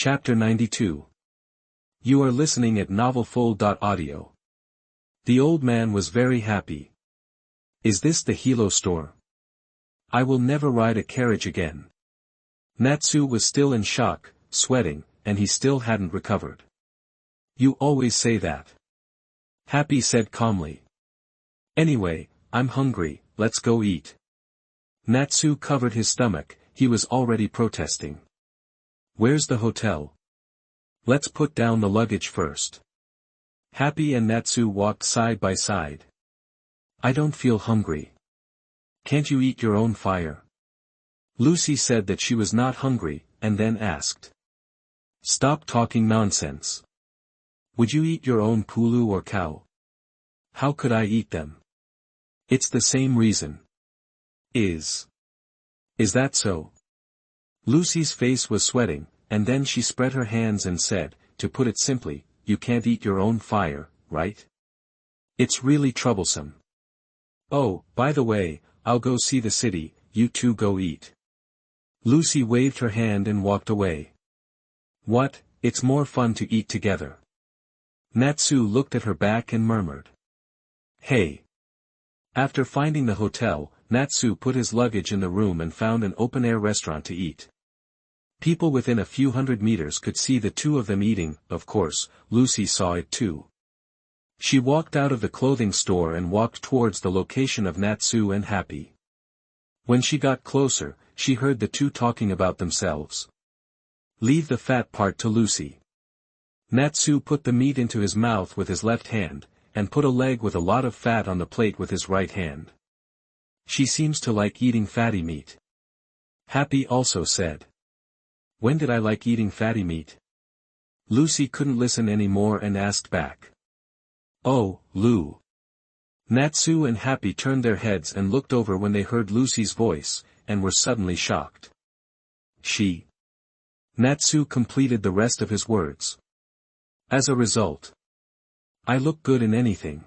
Chapter 92. You are listening at novelful.audio. The old man was very happy. Is this the Hilo store? I will never ride a carriage again. Natsu was still in shock, sweating, and he still hadn't recovered. You always say that. Happy said calmly. Anyway, I'm hungry, let's go eat. Natsu covered his stomach, he was already protesting. Where's the hotel? Let's put down the luggage first. Happy and Natsu walked side by side. I don't feel hungry. Can't you eat your own fire? Lucy said that she was not hungry, and then asked. Stop talking nonsense. Would you eat your own pulu or cow? How could I eat them? It's the same reason. Is that so? Lucy's face was sweating, and then she spread her hands and said, to put it simply, you can't eat your own fire, right? It's really troublesome. Oh, by the way, I'll go see the city, you two go eat. Lucy waved her hand and walked away. What, it's more fun to eat together. Natsu looked at her back and murmured. Hey. After finding the hotel, Natsu put his luggage in the room and found an open-air restaurant to eat. People within a few hundred meters could see the two of them eating, of course, Lucy saw it too. She walked out of the clothing store and walked towards the location of Natsu and Happy. When she got closer, she heard the two talking about themselves. Leave the fat part to Lucy. Natsu put the meat into his mouth with his left hand, and put a leg with a lot of fat on the plate with his right hand. She seems to like eating fatty meat. Happy also said. When did I like eating fatty meat? Lucy couldn't listen anymore and asked back. Oh, Lou. Natsu and Happy turned their heads and looked over when they heard Lucy's voice, and were suddenly shocked. She. Natsu completed the rest of his words. As a result. I look good in anything.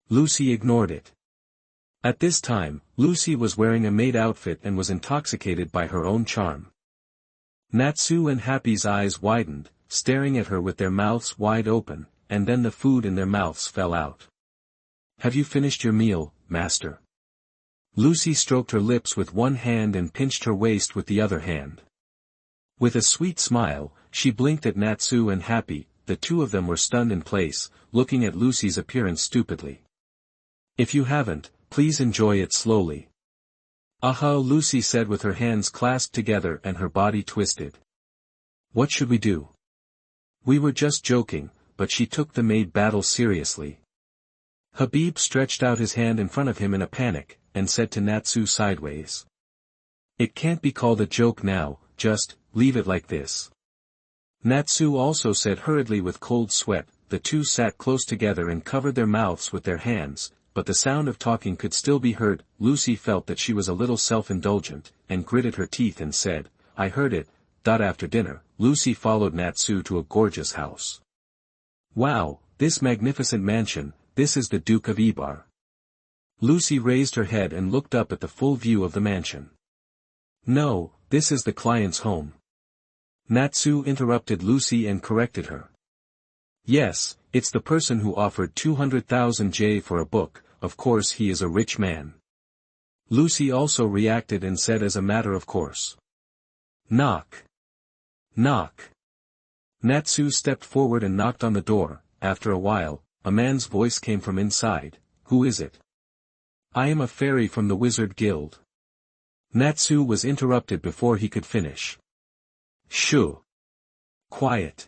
Lucy ignored it. At this time, Lucy was wearing a maid outfit and was intoxicated by her own charm. Natsu and Happy's eyes widened, staring at her with their mouths wide open, and then the food in their mouths fell out. Have you finished your meal, master? Lucy stroked her lips with one hand and pinched her waist with the other hand. With a sweet smile, she blinked at Natsu and Happy. The two of them were stunned in place, looking at Lucy's appearance stupidly. If you haven't, please enjoy it slowly. Aha, Lucy said with her hands clasped together and her body twisted. What should we do? We were just joking, but she took the maid battle seriously. Habib stretched out his hand in front of him in a panic, and said to Natsu sideways. It can't be called a joke now, just, leave it like this. Natsu also said hurriedly with cold sweat. The two sat close together and covered their mouths with their hands, but the sound of talking could still be heard. Lucy felt that she was a little self-indulgent, and gritted her teeth and said, I heard it. After dinner, Lucy followed Natsu to a gorgeous house. Wow, this magnificent mansion, this is the Duke of Ibar. Lucy raised her head and looked up at the full view of the mansion. No, this is the client's home. Natsu interrupted Lucy and corrected her. Yes, it's the person who offered 200,000 J for a book, of course he is a rich man. Lucy also reacted and said as a matter of course. Knock. Knock. Natsu stepped forward and knocked on the door. After a while, a man's voice came from inside. Who is it? I am a fairy from the Wizard Guild. Natsu was interrupted before he could finish. Shoo. Quiet.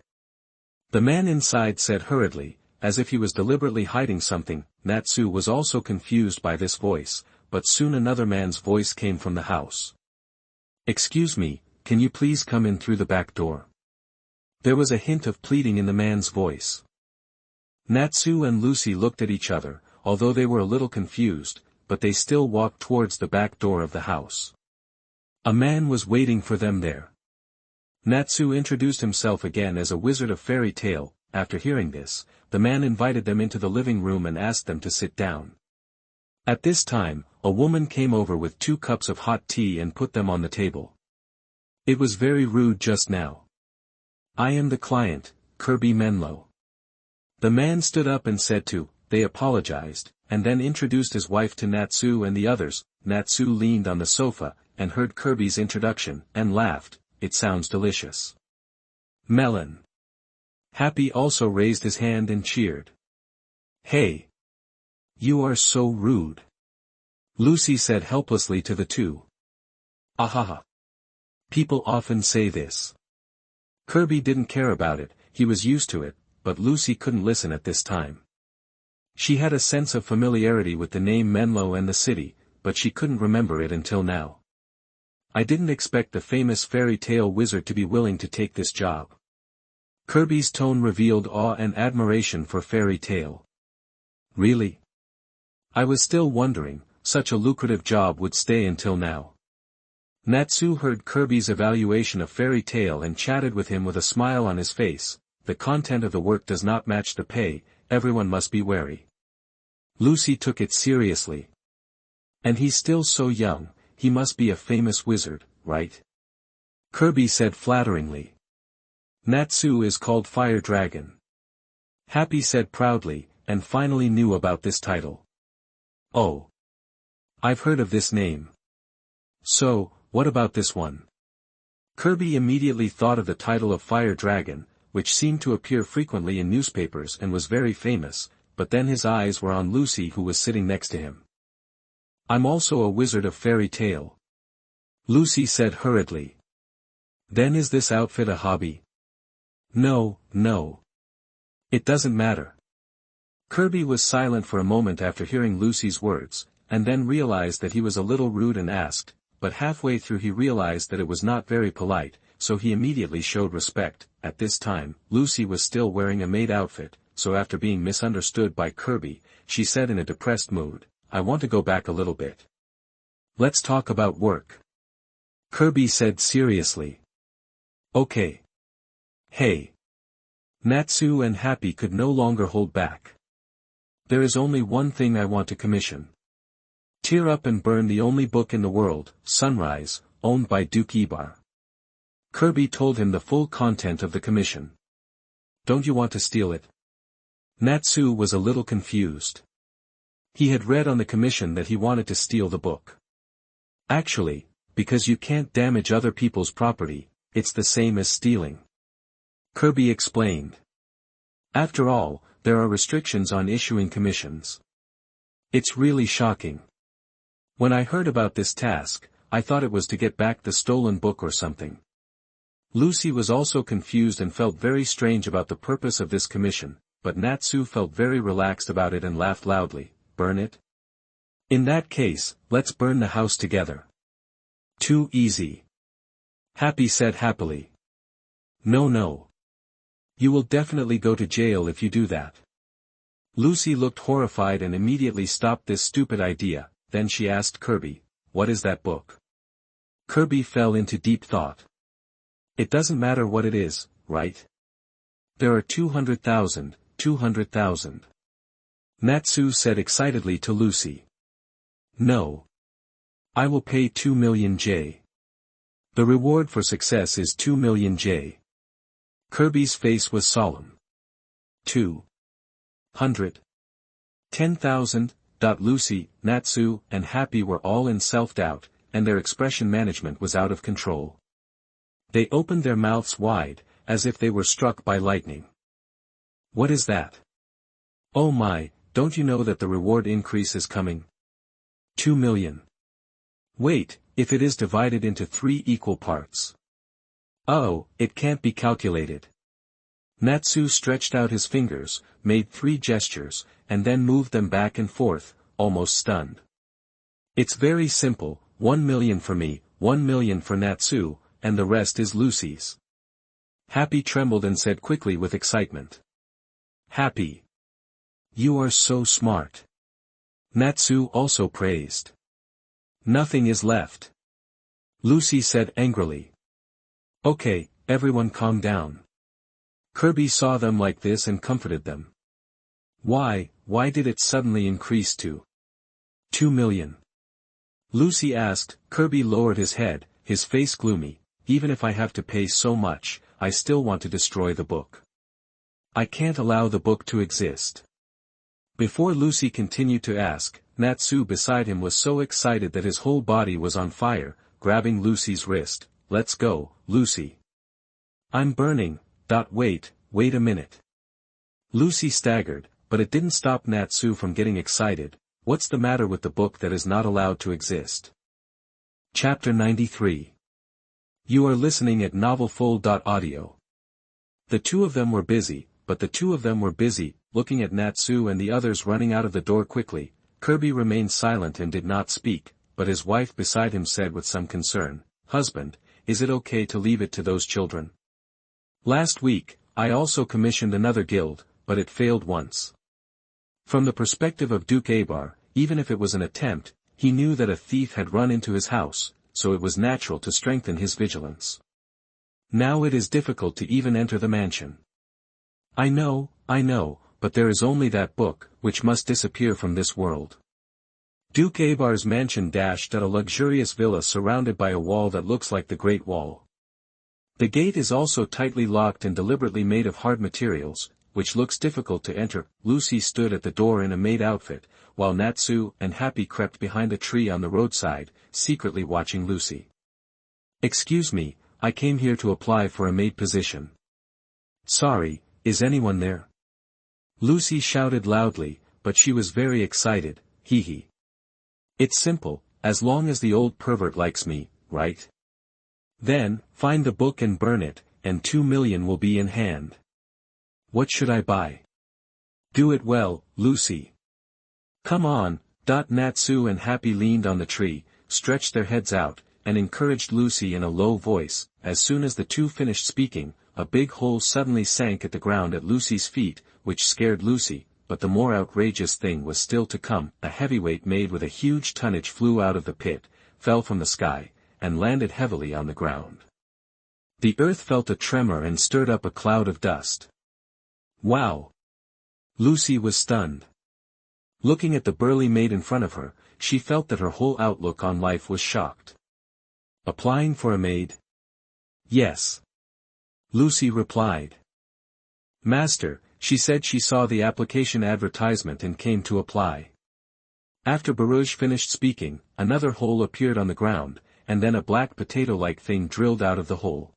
The man inside said hurriedly, as if he was deliberately hiding something. Natsu was also confused by this voice, but soon another man's voice came from the house. Excuse me, can you please come in through the back door? There was a hint of pleading in the man's voice. Natsu and Lucy looked at each other, although they were a little confused, but they still walked towards the back door of the house. A man was waiting for them there. Natsu introduced himself again as a wizard of fairy tale. After hearing this, the man invited them into the living room and asked them to sit down. At this time, a woman came over with 2 cups of hot tea and put them on the table. It was very rude just now. I am the client, Kirby Menlo. The man stood up and said they apologized, and then introduced his wife to Natsu and the others. Natsu leaned on the sofa, and heard Kirby's introduction, and laughed. It sounds delicious. Melon. Happy also raised his hand and cheered. Hey! You are so rude. Lucy said helplessly to the two. Ahaha. People often say this. Kirby didn't care about it, he was used to it, but Lucy couldn't listen at this time. She had a sense of familiarity with the name Menlo and the city, but she couldn't remember it until now. I didn't expect the famous fairy tale wizard to be willing to take this job. Kirby's tone revealed awe and admiration for fairy tale. Really? I was still wondering, such a lucrative job would stay until now. Natsu heard Kirby's evaluation of fairy tale and chatted with him with a smile on his face. The content of the work does not match the pay, everyone must be wary. Lucy took it seriously. And he's still so young, he must be a famous wizard, right? Kirby said flatteringly. Natsu is called Fire Dragon. Happy said proudly, and finally knew about this title. Oh. I've heard of this name. So, what about this one? Kirby immediately thought of the title of Fire Dragon, which seemed to appear frequently in newspapers and was very famous, but then his eyes were on Lucy who was sitting next to him. I'm also a wizard of fairy tale. Lucy said hurriedly. Then is this outfit a hobby? No, no. It doesn't matter. Kirby was silent for a moment after hearing Lucy's words, and then realized that he was a little rude and asked, but halfway through he realized that it was not very polite, so he immediately showed respect. At this time, Lucy was still wearing a maid outfit, so after being misunderstood by Kirby, she said in a depressed mood, I want to go back a little bit. Let's talk about work. Kirby said seriously. Okay. Hey. Natsu and Happy could no longer hold back. There is only one thing I want to commission. Tear Up and Burn the only book in the world, Sunrise, owned by Duke Ibar. Kirby told him the full content of the commission. Don't you want to steal it? Natsu was a little confused. He had read on the commission that he wanted to steal the book. Actually, because you can't damage other people's property, it's the same as stealing. Kirby explained. After all, there are restrictions on issuing commissions. It's really shocking. When I heard about this task, I thought it was to get back the stolen book or something. Lucy was also confused and felt very strange about the purpose of this commission, but Natsu felt very relaxed about it and laughed loudly. Burn it? In that case, let's burn the house together. Too easy. Happy said happily. No, no. You will definitely go to jail if you do that. Lucy looked horrified and immediately stopped this stupid idea. Then she asked Kirby, what is that book? Kirby fell into deep thought. It doesn't matter what it is, right? There are 200,000, 200,000. Natsu said excitedly to Lucy. No. I will pay 2 million J. The reward for success is 2 million J. Kirby's face was solemn. 210,000. Lucy, Natsu, and Happy were all in self-doubt, and their expression management was out of control. They opened their mouths wide, as if they were struck by lightning. What is that? Oh my, don't you know that the reward increase is coming? 2 million. Wait, if it is divided into 3 equal parts. Oh, it can't be calculated. Natsu stretched out his fingers, made 3 gestures, and then moved them back and forth, almost stunned. It's very simple, 1 million for me, 1 million for Natsu, and the rest is Lucy's. Happy trembled and said quickly with excitement. Happy. You are so smart. Natsu also praised. Nothing is left. Lucy said angrily. Okay, everyone calm down. Kirby saw them like this and comforted them. Why did it suddenly increase to 2 million? Lucy asked. Kirby lowered his head, his face gloomy. Even if I have to pay so much, I still want to destroy the book. I can't allow the book to exist. Before Lucy continued to ask, Natsu beside him was so excited that his whole body was on fire, grabbing Lucy's wrist. Let's go, Lucy. I'm burning. Wait a minute. Lucy staggered, but it didn't stop Natsu from getting excited. What's the matter with the book that is not allowed to exist? Chapter 93. You are listening at novelfull.audio. The two of them were busy, looking at Natsu and the others running out of the door quickly. Kirby remained silent and did not speak, but his wife beside him said with some concern, "Husband, is it okay to leave it to those children? Last week, I also commissioned another guild, but it failed once." From the perspective of Duke Abar, even if it was an attempt, he knew that a thief had run into his house, so it was natural to strengthen his vigilance. Now it is difficult to even enter the mansion. I know, but there is only that book, which must disappear from this world. Duke Abar's mansion dashed at a luxurious villa surrounded by a wall that looks like the Great Wall. The gate is also tightly locked and deliberately made of hard materials, which looks difficult to enter. Lucy stood at the door in a maid outfit, while Natsu and Happy crept behind a tree on the roadside, secretly watching Lucy. "Excuse me, I came here to apply for a maid position." "Sorry, is anyone there?" Lucy shouted loudly, but she was very excited. Hee. "It's simple, as long as the old pervert likes me, right? Then, find the book and burn it, and 2 million will be in hand." "What should I buy?" "Do it well, Lucy. Come on." Natsu and Happy leaned on the tree, stretched their heads out, and encouraged Lucy in a low voice. As soon as the two finished speaking, a big hole suddenly sank at the ground at Lucy's feet, which scared Lucy, but the more outrageous thing was still to come. A heavyweight made with a huge tonnage flew out of the pit, fell from the sky, and landed heavily on the ground. The earth felt a tremor and stirred up a cloud of dust. Wow! Lucy was stunned. Looking at the burly maid in front of her, she felt that her whole outlook on life was shocked. "Applying for a maid?" "Yes." Lucy replied. "Master," she said she saw the application advertisement and came to apply. After Baruch finished speaking, another hole appeared on the ground, and then a black potato-like thing drilled out of the hole.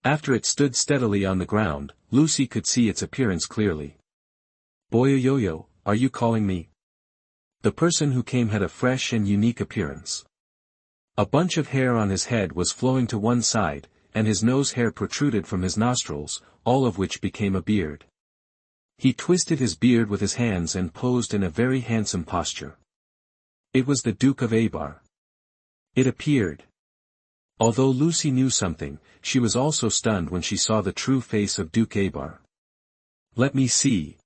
After it stood steadily on the ground, Lucy could see its appearance clearly. "Boyoyoyo, are you calling me?" The person who came had a fresh and unique appearance. A bunch of hair on his head was flowing to one side, and his nose hair protruded from his nostrils, all of which became a beard. He twisted his beard with his hands and posed in a very handsome posture. It was the Duke of Abar. It appeared. Although Lucy knew something, she was also stunned when she saw the true face of Duke Abar. "Let me see."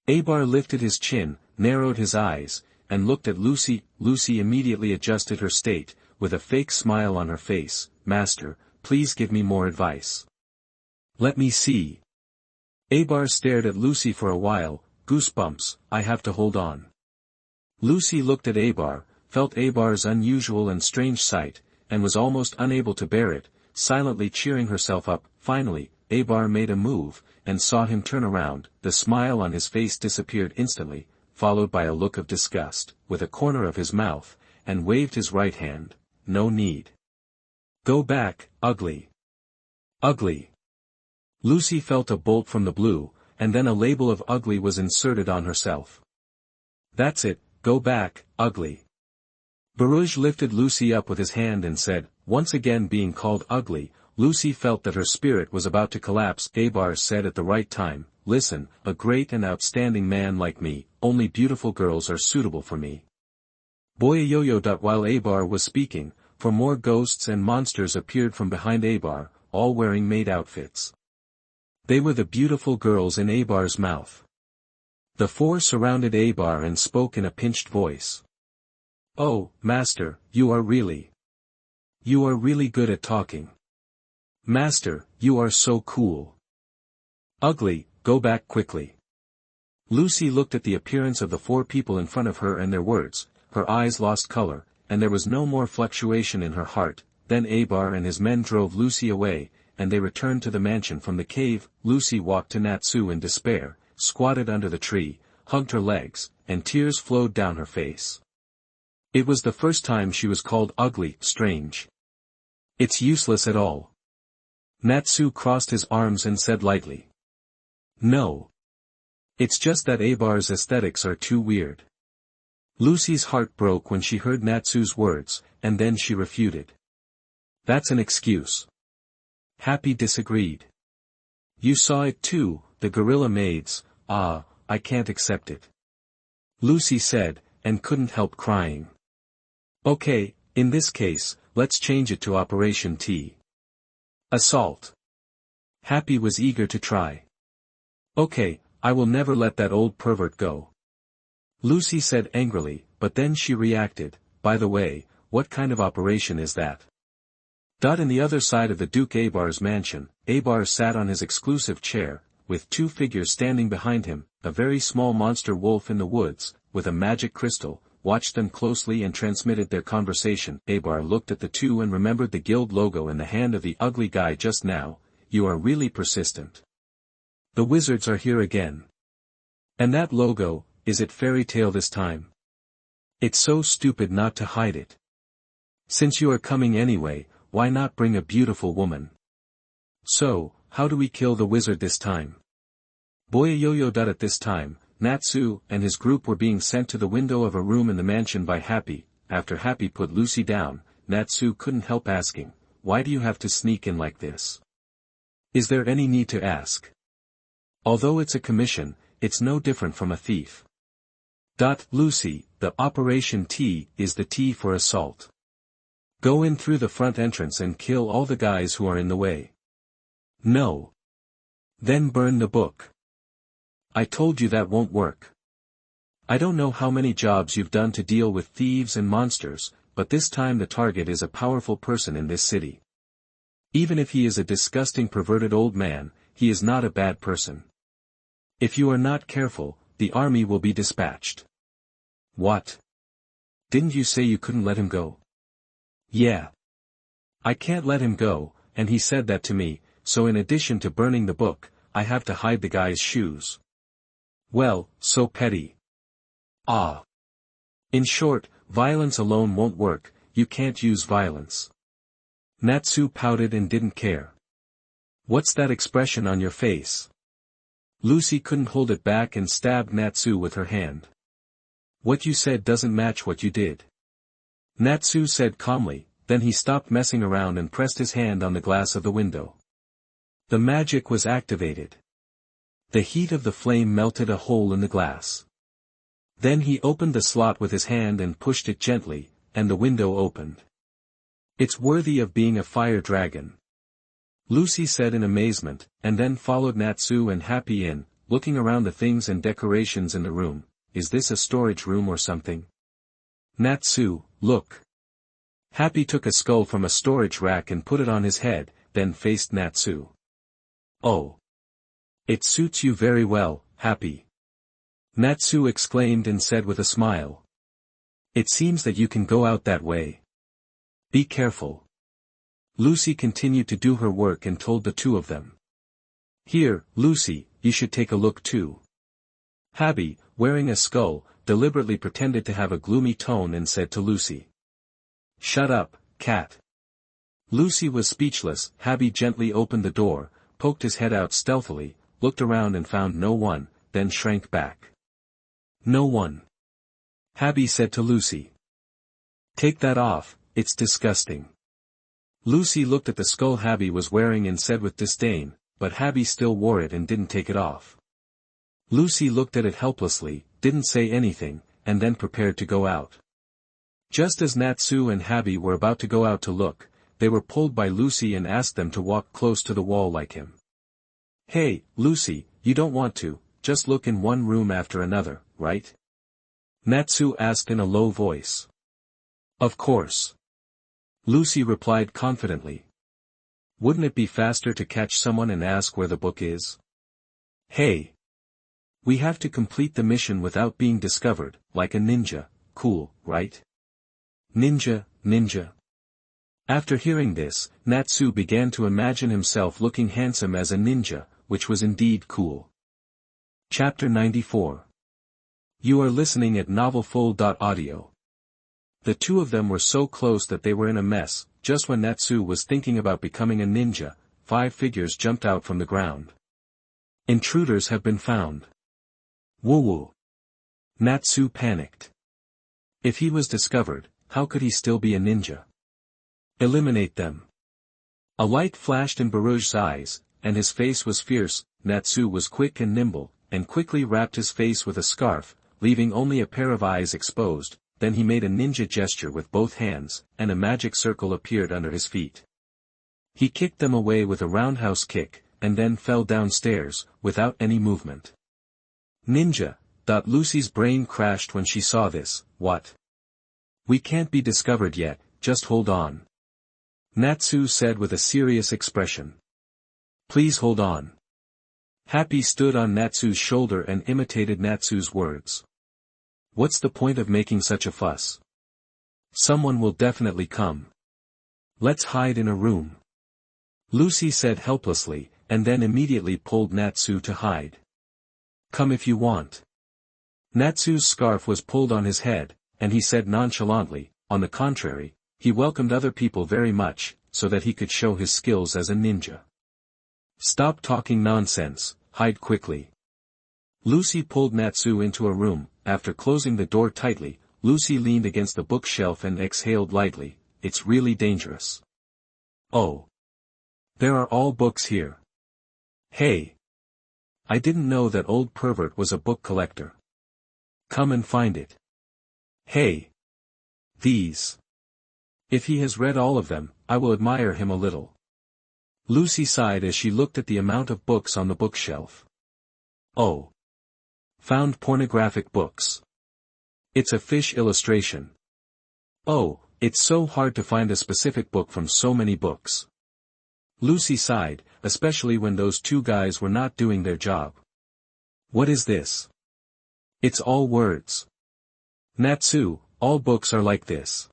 Abar lifted his chin, narrowed his eyes, and looked at Lucy. Lucy immediately adjusted her state, with a fake smile on her face. "Master, please give me more advice." "Let me see." Abar stared at Lucy for a while. "Goosebumps, I have to hold on." Lucy looked at Abar, felt Abar's unusual and strange sight, and was almost unable to bear it, silently cheering herself up. Finally, Abar made a move, and saw him turn around. The smile on his face disappeared instantly, followed by a look of disgust, with a corner of his mouth, and waved his right hand. "No need. Go back, ugly. Ugly." Lucy felt a bolt from the blue, and then a label of ugly was inserted on herself. "That's it, go back, ugly." Baruch lifted Lucy up with his hand and said, once again being called ugly, Lucy felt that her spirit was about to collapse. Abar said at the right time, "Listen, a great and outstanding man like me, only beautiful girls are suitable for me." Boyoyoyo. While Abar was speaking, for more ghosts and monsters appeared from behind Abar, all wearing maid outfits. They were the beautiful girls in Abar's mouth. The four surrounded Abar and spoke in a pinched voice. "Oh, Master, you are really good at talking. Master, you are so cool. Ugly, go back quickly." Lucy looked at the appearance of the four people in front of her and their words, her eyes lost color, and there was no more fluctuation in her heart. Then Abar and his men drove Lucy away, and they returned to the mansion from the cave. Lucy walked to Natsu in despair, squatted under the tree, hugged her legs, and tears flowed down her face. It was the first time she was called ugly. Strange. It's useless at all. Natsu crossed his arms and said lightly. No. It's just that Abar's aesthetics are too weird. Lucy's heart broke when she heard Natsu's words, and then she refuted. That's an excuse. Happy disagreed. You saw it too, the gorilla maids. I can't accept it. Lucy said, and couldn't help crying. Okay, in this case, let's change it to Operation T. Assault. Happy was eager to try. Okay, I will never let that old pervert go. Lucy said angrily, but then she reacted, by the way, what kind of operation is that? In the other side of the Duke Abar's mansion, Abar sat on his exclusive chair, with two figures standing behind him, a very small monster wolf in the woods, with a magic crystal, watched them closely and transmitted their conversation. Abar looked at the two and remembered the guild logo in the hand of the ugly guy just now. You are really persistent. The wizards are here again. And that logo, is it fairy tale this time? It's so stupid not to hide it. Since you are coming anyway, why not bring a beautiful woman? So, how do we kill the wizard this time? Boya-yo-yo. At this time, Natsu and his group were being sent to the window of a room in the mansion by Happy. After Happy put Lucy down, Natsu couldn't help asking, why do you have to sneak in like this? Is there any need to ask? Although it's a commission, it's no different from a thief. Lucy, the Operation T is the T for assault. Go in through the front entrance and kill all the guys who are in the way. No. Then burn the book. I told you that won't work. I don't know how many jobs you've done to deal with thieves and monsters, but this time the target is a powerful person in this city. Even if he is a disgusting perverted old man, he is not a bad person. If you are not careful, the army will be dispatched. What? Didn't you say you couldn't let him go? Yeah. I can't let him go, and he said that to me, so in addition to burning the book, I have to hide the guy's shoes. Well, so petty. In short, violence alone won't work, you can't use violence. Natsu pouted and didn't care. What's that expression on your face? Lucy couldn't hold it back and stabbed Natsu with her hand. What you said doesn't match what you did. Natsu said calmly, then he stopped messing around and pressed his hand on the glass of the window. The magic was activated. The heat of the flame melted a hole in the glass. Then he opened the slot with his hand and pushed it gently, and the window opened. It's worthy of being a fire dragon. Lucy said in amazement, and then followed Natsu and Happy in, looking around the things and decorations in the room. Is this a storage room or something? Natsu, look. Happy took a skull from a storage rack and put it on his head, then faced Natsu. Oh. It suits you very well, Happy. Natsu exclaimed and said with a smile. It seems that you can go out that way. Be careful. Lucy continued to do her work and told the two of them. Here, Lucy, you should take a look too. Happy, wearing a skull, deliberately pretended to have a gloomy tone and said to Lucy. Shut up, cat. Lucy was speechless. Happy gently opened the door, poked his head out stealthily, looked around and found no one, then shrank back. No one. Happy said to Lucy. Take that off, it's disgusting. Lucy looked at the skull Happy was wearing and said with disdain, but Happy still wore it and didn't take it off. Lucy looked at it helplessly, didn't say anything, and then prepared to go out. Just as Natsu and Happy were about to go out to look, they were pulled by Lucy and asked them to walk close to the wall like him. Hey, Lucy, you don't want to, just look in one room after another, right? Natsu asked in a low voice. Of course. Lucy replied confidently. Wouldn't it be faster to catch someone and ask where the book is? Hey. We have to complete the mission without being discovered, like a ninja, cool, right? Ninja. After hearing this, Natsu began to imagine himself looking handsome as a ninja, which was indeed cool. Chapter 94. You are listening at novelfull.audio. The two of them were so close that they were in a mess. Just when Natsu was thinking about becoming a ninja, 5 figures jumped out from the ground. Intruders have been found. Woo-woo. Natsu panicked. If he was discovered, how could he still be a ninja? Eliminate them. A light flashed in Baruch's eyes, and his face was fierce. Natsu was quick and nimble, and quickly wrapped his face with a scarf, leaving only a pair of eyes exposed. Then he made a ninja gesture with both hands, and a magic circle appeared under his feet. He kicked them away with a roundhouse kick, and then fell downstairs, without any movement. Ninja! Lucy's brain crashed when she saw this. What? We can't be discovered yet, just hold on. Natsu said with a serious expression. Please hold on. Happy stood on Natsu's shoulder and imitated Natsu's words. What's the point of making such a fuss? Someone will definitely come. Let's hide in a room. Lucy said helplessly, and then immediately pulled Natsu to hide. Come if you want. Natsu's scarf was pulled on his head, and he said nonchalantly, on the contrary, he welcomed other people very much, so that he could show his skills as a ninja. Stop talking nonsense, hide quickly. Lucy pulled Natsu into a room. After closing the door tightly, Lucy leaned against the bookshelf and exhaled lightly. It's really dangerous. Oh. There are all books here. Hey. I didn't know that old pervert was a book collector. Come and find it. Hey. These. If he has read all of them, I will admire him a little. Lucy sighed as she looked at the amount of books on the bookshelf. Oh. Found pornographic books. It's a fish illustration. Oh, it's so hard to find a specific book from so many books. Lucy sighed, especially when those two guys were not doing their job. What is this? It's all words. Natsu, all books are like this.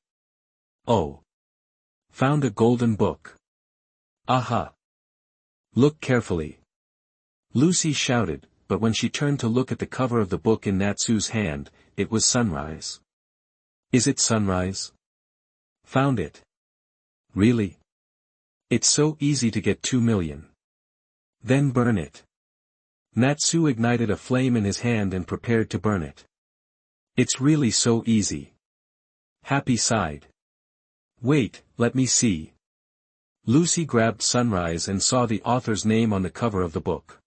Oh. Found a golden book. Aha. Look carefully. Lucy shouted, but when she turned to look at the cover of the book in Natsu's hand, it was sunrise. Is it sunrise? Found it. Really? It's so easy to get 2 million. Then burn it. Natsu ignited a flame in his hand and prepared to burn it. It's really so easy. Happy sighed. Wait, let me see. Lucy grabbed Sunrise and saw the author's name on the cover of the book.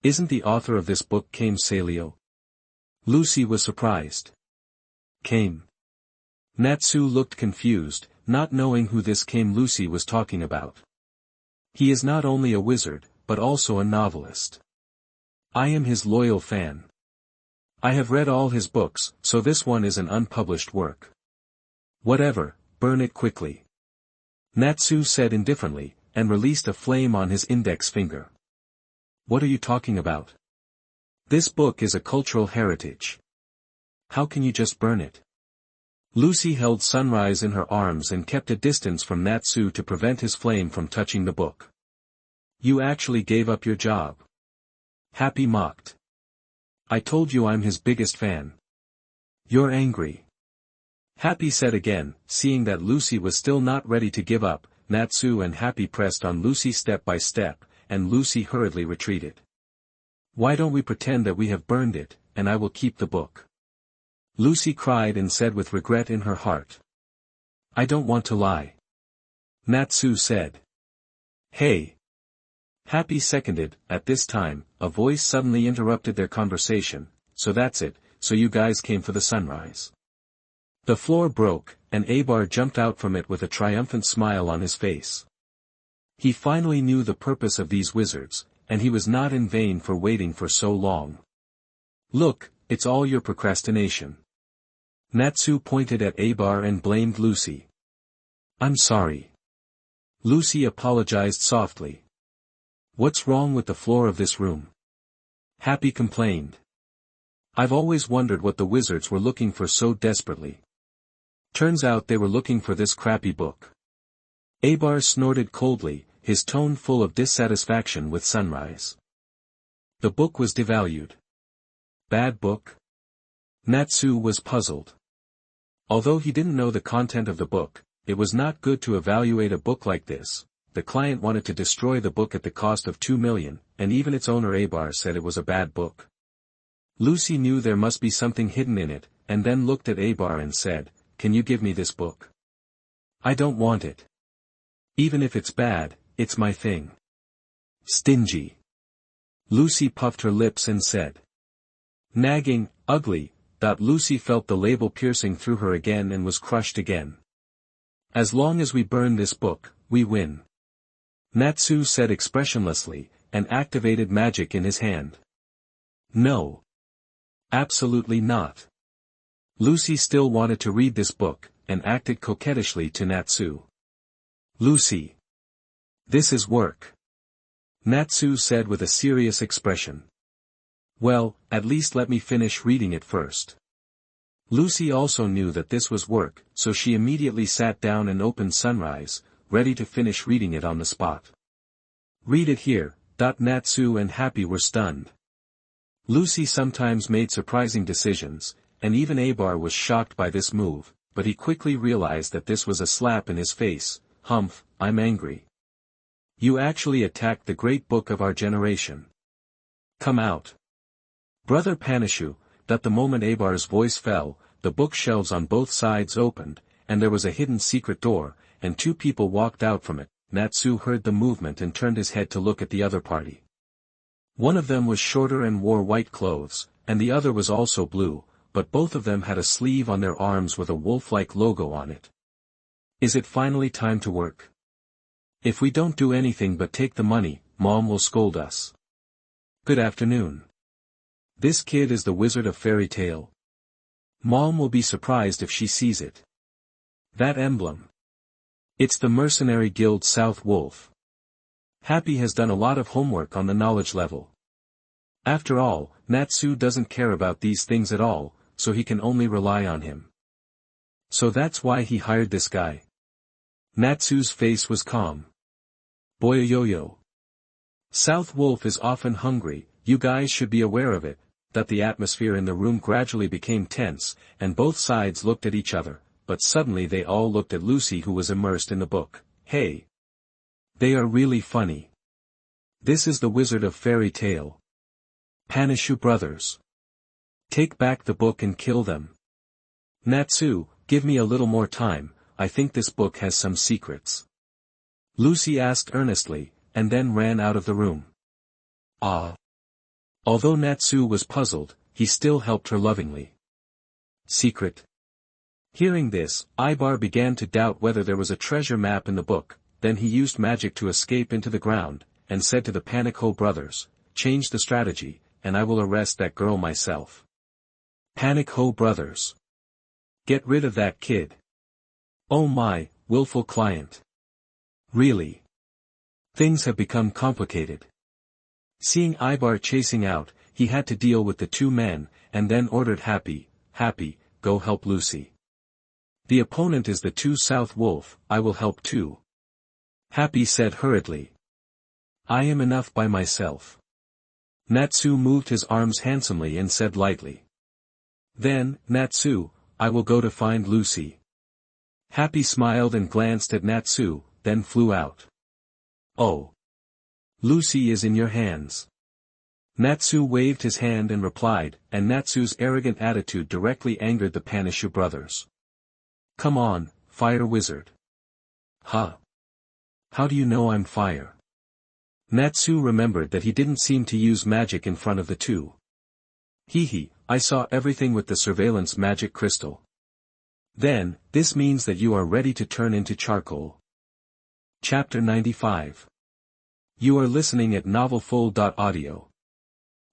Isn't the author of this book Kame Salio? Lucy was surprised. Kame. Natsu looked confused, not knowing who this Kame Lucy was talking about. He is not only a wizard, but also a novelist. I am his loyal fan. I have read all his books, so this one is an unpublished work. Whatever, burn it quickly. Natsu said indifferently, and released a flame on his index finger. What are you talking about? This book is a cultural heritage. How can you just burn it? Lucy held Sunrise in her arms and kept a distance from Natsu to prevent his flame from touching the book. You actually gave up your job. Happy mocked. I told you I'm his biggest fan. You're angry. Happy said again, seeing that Lucy was still not ready to give up. Natsu and Happy pressed on Lucy step by step, and Lucy hurriedly retreated. Why don't we pretend that we have burned it, and I will keep the book? Lucy cried and said with regret in her heart. I don't want to lie. Natsu said. Hey. Happy seconded. At this time, a voice suddenly interrupted their conversation. So that's it, so you guys came for the sunrise. The floor broke, and Abar jumped out from it with a triumphant smile on his face. He finally knew the purpose of these wizards, and he was not in vain for waiting for so long. Look, it's all your procrastination. Natsu pointed at Abar and blamed Lucy. I'm sorry. Lucy apologized softly. What's wrong with the floor of this room? Happy complained. I've always wondered what the wizards were looking for so desperately. Turns out they were looking for this crappy book. Abar snorted coldly, his tone full of dissatisfaction with sunrise. The book was devalued. Bad book? Natsu was puzzled. Although he didn't know the content of the book, it was not good to evaluate a book like this. The client wanted to destroy the book at the cost of 2 million, and even its owner Abar said it was a bad book. Lucy knew there must be something hidden in it, and then looked at Abar and said, "Can you give me this book? I don't want it. Even if it's bad, it's my thing." Stingy. Lucy puffed her lips and said. Nagging, ugly. Lucy felt the label piercing through her again and was crushed again. As long as we burn this book, we win. Natsu said expressionlessly, and activated magic in his hand. No. Absolutely not. Lucy still wanted to read this book, and acted coquettishly to Natsu. Lucy. This is work. Natsu said with a serious expression. Well, at least let me finish reading it first. Lucy also knew that this was work, so she immediately sat down and opened Sunrise, ready to finish reading it on the spot. Read it here. Natsu and Happy were stunned. Lucy sometimes made surprising decisions, and even Abar was shocked by this move, but he quickly realized that this was a slap in his face. Humph, I'm angry. You actually attacked the great book of our generation. Come out. Brother Panishu. The moment Abar's voice fell, the bookshelves on both sides opened, and there was a hidden secret door, and 2 people walked out from it. Natsu heard the movement and turned his head to look at the other party. One of them was shorter and wore white clothes, and the other was also blue, but both of them had a sleeve on their arms with a wolf-like logo on it. Is it finally time to work? If we don't do anything but take the money, Mom will scold us. Good afternoon. This kid is the Wizard of Fairy Tale. Mom will be surprised if she sees it. That emblem. It's the Mercenary Guild South Wolf. Happy has done a lot of homework on the knowledge level. After all, Natsu doesn't care about these things at all, so he can only rely on him. So that's why he hired this guy. Natsu's face was calm. Boyoyoyo. South Wolf is often hungry, you guys should be aware of it. The atmosphere in the room gradually became tense, and both sides looked at each other, but suddenly they all looked at Lucy who was immersed in the book. Hey! They are really funny. This is the Wizard of Fairy Tale. Panishu brothers. Take back the book and kill them. Natsu, give me a little more time, I think this book has some secrets. Lucy asked earnestly, and then ran out of the room. Ah! Although Natsu was puzzled, he still helped her lovingly. Secret. Hearing this, Ibar began to doubt whether there was a treasure map in the book. Then he used magic to escape into the ground, and said to the Panico brothers, change the strategy, and I will arrest that girl myself. Panico brothers. Get rid of that kid. Oh my, willful client. Really. Things have become complicated. Seeing Ibar chasing out, he had to deal with the 2 men, and then ordered Happy, go help Lucy. The opponent is the 2 South Wolf, I will help too. Happy said hurriedly. I am enough by myself. Natsu moved his arms handsomely and said lightly. Then, Natsu, I will go to find Lucy. Happy smiled and glanced at Natsu, then flew out. Oh. Lucy is in your hands. Natsu waved his hand and replied, and Natsu's arrogant attitude directly angered the Panishu brothers. Come on, Fire Wizard. Huh? How do you know I'm fire? Natsu remembered that he didn't seem to use magic in front of the 2. I saw everything with the surveillance magic crystal. Then, this means that you are ready to turn into charcoal. Chapter 95. You are listening at novelfull.audio.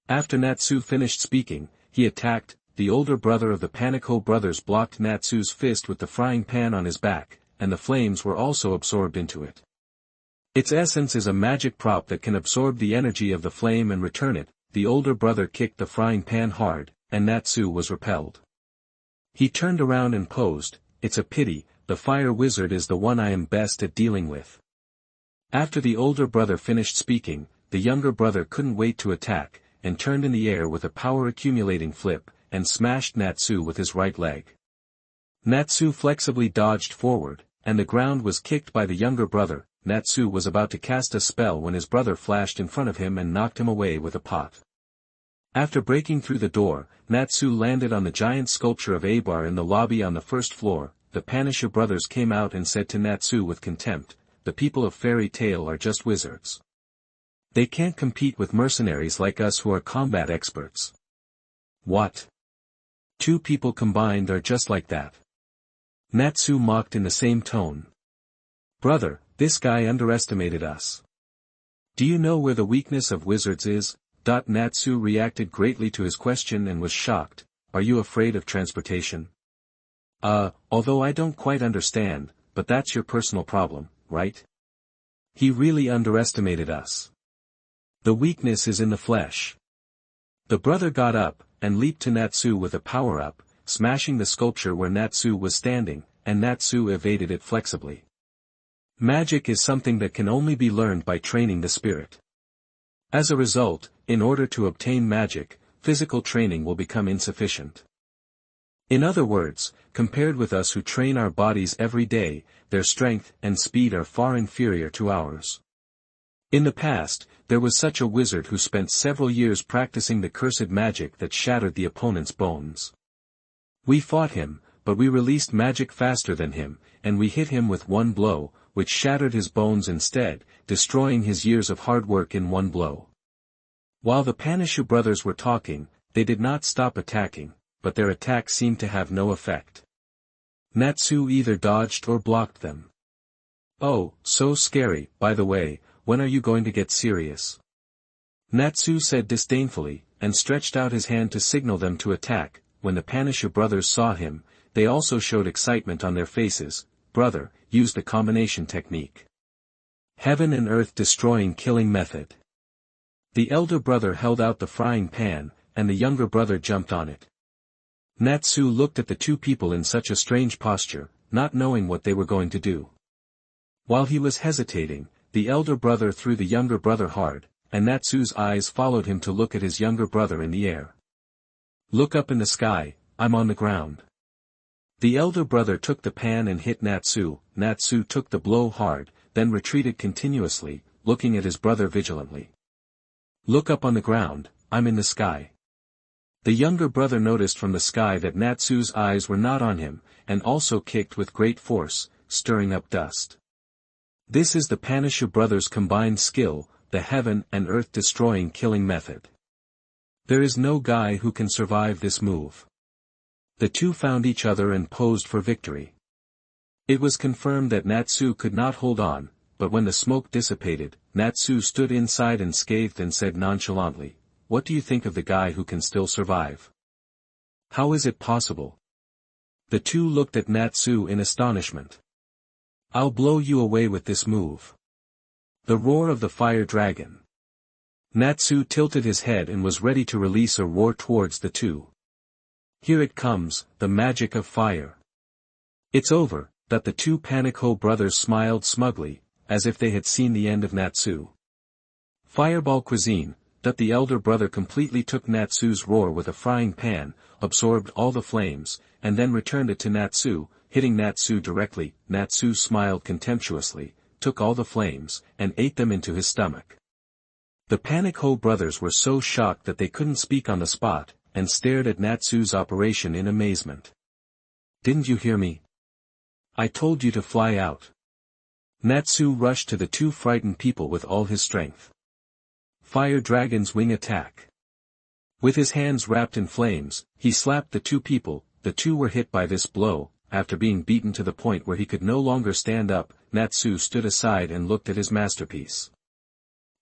After Natsu finished speaking, he attacked. The older brother of the Panico brothers blocked Natsu's fist with the frying pan on his back, and the flames were also absorbed into it. Its essence is a magic prop that can absorb the energy of the flame and return it. The older brother kicked the frying pan hard, and Natsu was repelled. He turned around and posed. It's a pity, the fire wizard is the one I am best at dealing with. After the older brother finished speaking, the younger brother couldn't wait to attack, and turned in the air with a power-accumulating flip, and smashed Natsu with his right leg. Natsu flexibly dodged forward, and the ground was kicked by the younger brother. Natsu was about to cast a spell when his brother flashed in front of him and knocked him away with a pot. After breaking through the door, Natsu landed on the giant sculpture of Abar in the lobby on the first floor. The Panisha brothers came out and said to Natsu with contempt, "The people of Fairy Tale are just wizards. They can't compete with mercenaries like us who are combat experts." "What? Two people combined are just like that?" Natsu mocked in the same tone. "Brother, this guy underestimated us. Do you know where the weakness of wizards is?" Natsu reacted greatly to his question and was shocked. "Are you afraid of transportation?" Although I don't quite understand, but that's your personal problem, right? He really underestimated us. The weakness is in the flesh." The brother got up, and leaped to Natsu with a power-up, smashing the sculpture where Natsu was standing, and Natsu evaded it flexibly. Magic is something that can only be learned by training the spirit. As a result, in order to obtain magic, physical training will become insufficient. In other words, compared with us who train our bodies every day, their strength and speed are far inferior to ours. In the past, there was such a wizard who spent several years practicing the cursed magic that shattered the opponent's bones. We fought him, but we released magic faster than him, and we hit him with one blow, which shattered his bones instead, destroying his years of hard work in one blow. While the Panisha brothers were talking, they did not stop attacking, but their attack seemed to have no effect. Natsu either dodged or blocked them. "Oh, so scary. By the way, when are you going to get serious?" Natsu said disdainfully, and stretched out his hand to signal them to attack. When the Panisha brothers saw him, they also showed excitement on their faces. "Brother, use the combination technique. Heaven and earth destroying killing method." The elder brother held out the frying pan, and the younger brother jumped on it. Natsu looked at the two people in such a strange posture, not knowing what they were going to do. While he was hesitating, the elder brother threw the younger brother hard, and Natsu's eyes followed him to look at his younger brother in the air. "Look up in the sky, I'm on the ground." The elder brother took the pan and hit Natsu. Natsu took the blow hard, then retreated continuously, looking at his brother vigilantly. "Look up on the ground, I'm in the sky." The younger brother noticed from the sky that Natsu's eyes were not on him, and also kicked with great force, stirring up dust. This is the Panisha brothers' combined skill, the heaven and earth destroying killing method. There is no guy who can survive this move. The two found each other and posed for victory. It was confirmed that Natsu could not hold on, but when the smoke dissipated, Natsu stood inside and scathed and said nonchalantly, "What do you think of the guy who can still survive? How is it possible?" The two looked at Natsu in astonishment. "I'll blow you away with this move." The roar of the fire dragon. Natsu tilted his head and was ready to release a roar towards the two. "Here it comes, the magic of fire." "It's over." That the two Panico brothers smiled smugly, as if they had seen the end of Natsu. Fireball cuisine. That the elder brother completely took Natsu's roar with a frying pan, absorbed all the flames, and then returned it to Natsu, hitting Natsu directly. Natsu smiled contemptuously, took all the flames, and ate them into his stomach. The Panico brothers were so shocked that they couldn't speak on the spot, and stared at Natsu's operation in amazement. "Didn't you hear me? I told you to fly out." Natsu rushed to the two frightened people with all his strength. Fire Dragon's wing attack. With his hands wrapped in flames, he slapped the two people. The two were hit by this blow. After being beaten to the point where he could no longer stand up, Natsu stood aside and looked at his masterpiece.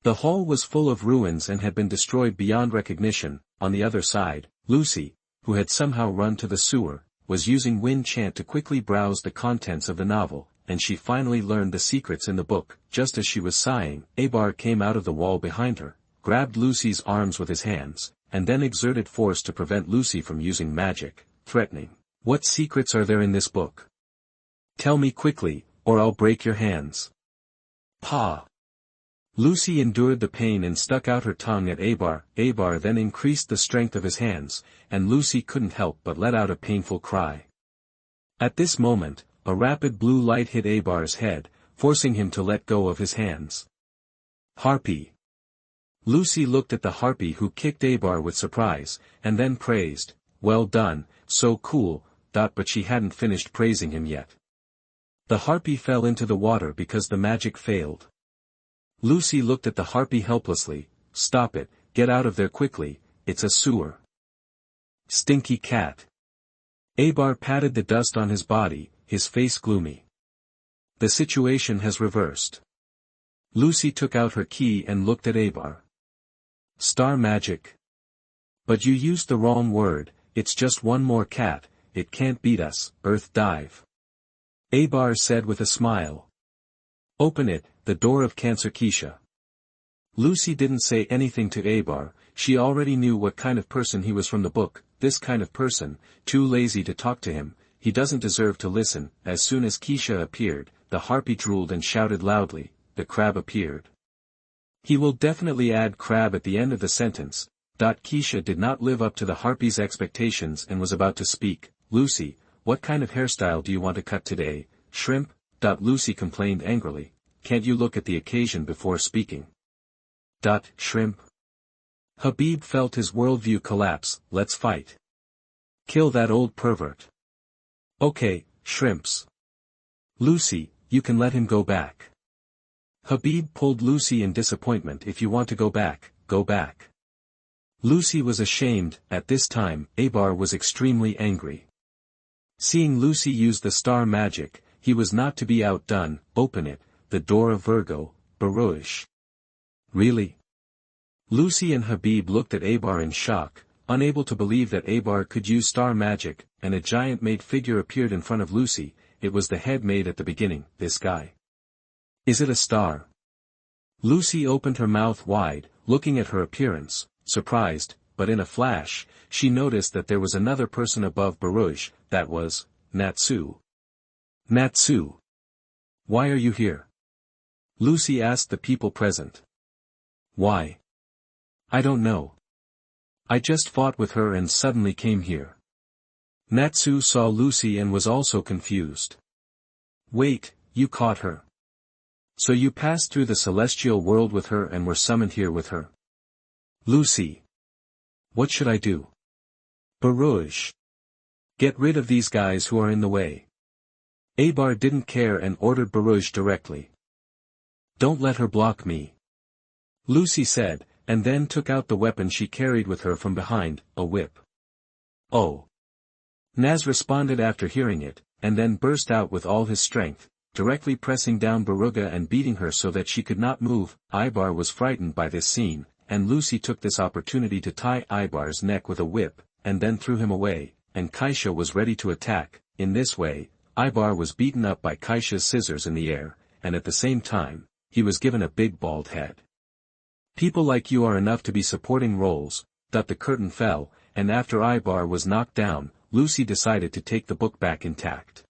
The hall was full of ruins and had been destroyed beyond recognition. On the other side, Lucy, who had somehow run to the sewer, was using wind chant to quickly browse the contents of the novel, and she finally learned the secrets in the book. Just as she was sighing, Abar came out of the wall behind her, grabbed Lucy's arms with his hands, and then exerted force to prevent Lucy from using magic, threatening, "What secrets are there in this book? Tell me quickly, or I'll break your hands. Pa! Lucy endured the pain and stuck out her tongue at Abar. Abar then increased the strength of his hands, and Lucy couldn't help but let out a painful cry. At this moment, a rapid blue light hit Abar's head, forcing him to let go of his hands. Harpy! Lucy looked at the harpy who kicked Abar with surprise, and then praised, "Well done, so cool," but she hadn't finished praising him yet. The harpy fell into the water because the magic failed. Lucy looked at the harpy helplessly. "Stop it, get out of there quickly, it's a sewer." Stinky cat. Abar patted the dust on his body, his face gloomy. The situation has reversed. Lucy took out her key and looked at Abar. Star magic. But you used the wrong word, it's just one more cat, it can't beat us, Earth dive. Abar said with a smile. Open it, the door of Cancer Keisha. Lucy didn't say anything to Abar, she already knew what kind of person he was from the book, this kind of person, too lazy to talk to him, he doesn't deserve to listen. As soon as Keisha appeared, the harpy drooled and shouted loudly, the crab appeared. He will definitely add crab at the end of the sentence. Keisha did not live up to the harpy's expectations and was about to speak. Lucy, what kind of hairstyle do you want to cut today? Shrimp? Lucy complained angrily. Can't you look at the occasion before speaking? Shrimp. Habib felt his worldview collapse. Let's fight. Kill that old pervert. Okay, shrimps. Lucy, you can let him go back. Habib pulled Lucy in disappointment. If you want to go back, go back. Lucy was ashamed. At this time, Abar was extremely angry. Seeing Lucy use the star magic, he was not to be outdone. Open it, the door of Virgo, Baruch. Really? Lucy and Habib looked at Abar in shock, unable to believe that Abar could use star magic, and a giant-made figure appeared in front of Lucy. It was the head made at the beginning, this guy. Is it a star? Lucy opened her mouth wide, looking at her appearance, surprised, but in a flash, she noticed that there was another person above Baruch, that was, Natsu. Natsu. Why are you here? Lucy asked the people present. Why? I don't know. I just fought with her and suddenly came here. Natsu saw Lucy and was also confused. Wait, you caught her. So you passed through the celestial world with her and were summoned here with her? Lucy. What should I do? Baruch. Get rid of these guys who are in the way. Abar didn't care and ordered Baruch directly. Don't let her block me. Lucy said, and then took out the weapon she carried with her from behind, a whip. Oh. Naz responded after hearing it, and then burst out with all his strength, directly pressing down Baruga and beating her so that she could not move. Ibar was frightened by this scene, and Lucy took this opportunity to tie Ibar's neck with a whip, and then threw him away, and Keisha was ready to attack. In this way, Ibar was beaten up by Keisha's scissors in the air, and at the same time, he was given a big bald head. People like you are enough to be supporting roles. The curtain fell, and after Ibar was knocked down, Lucy decided to take the book back intact.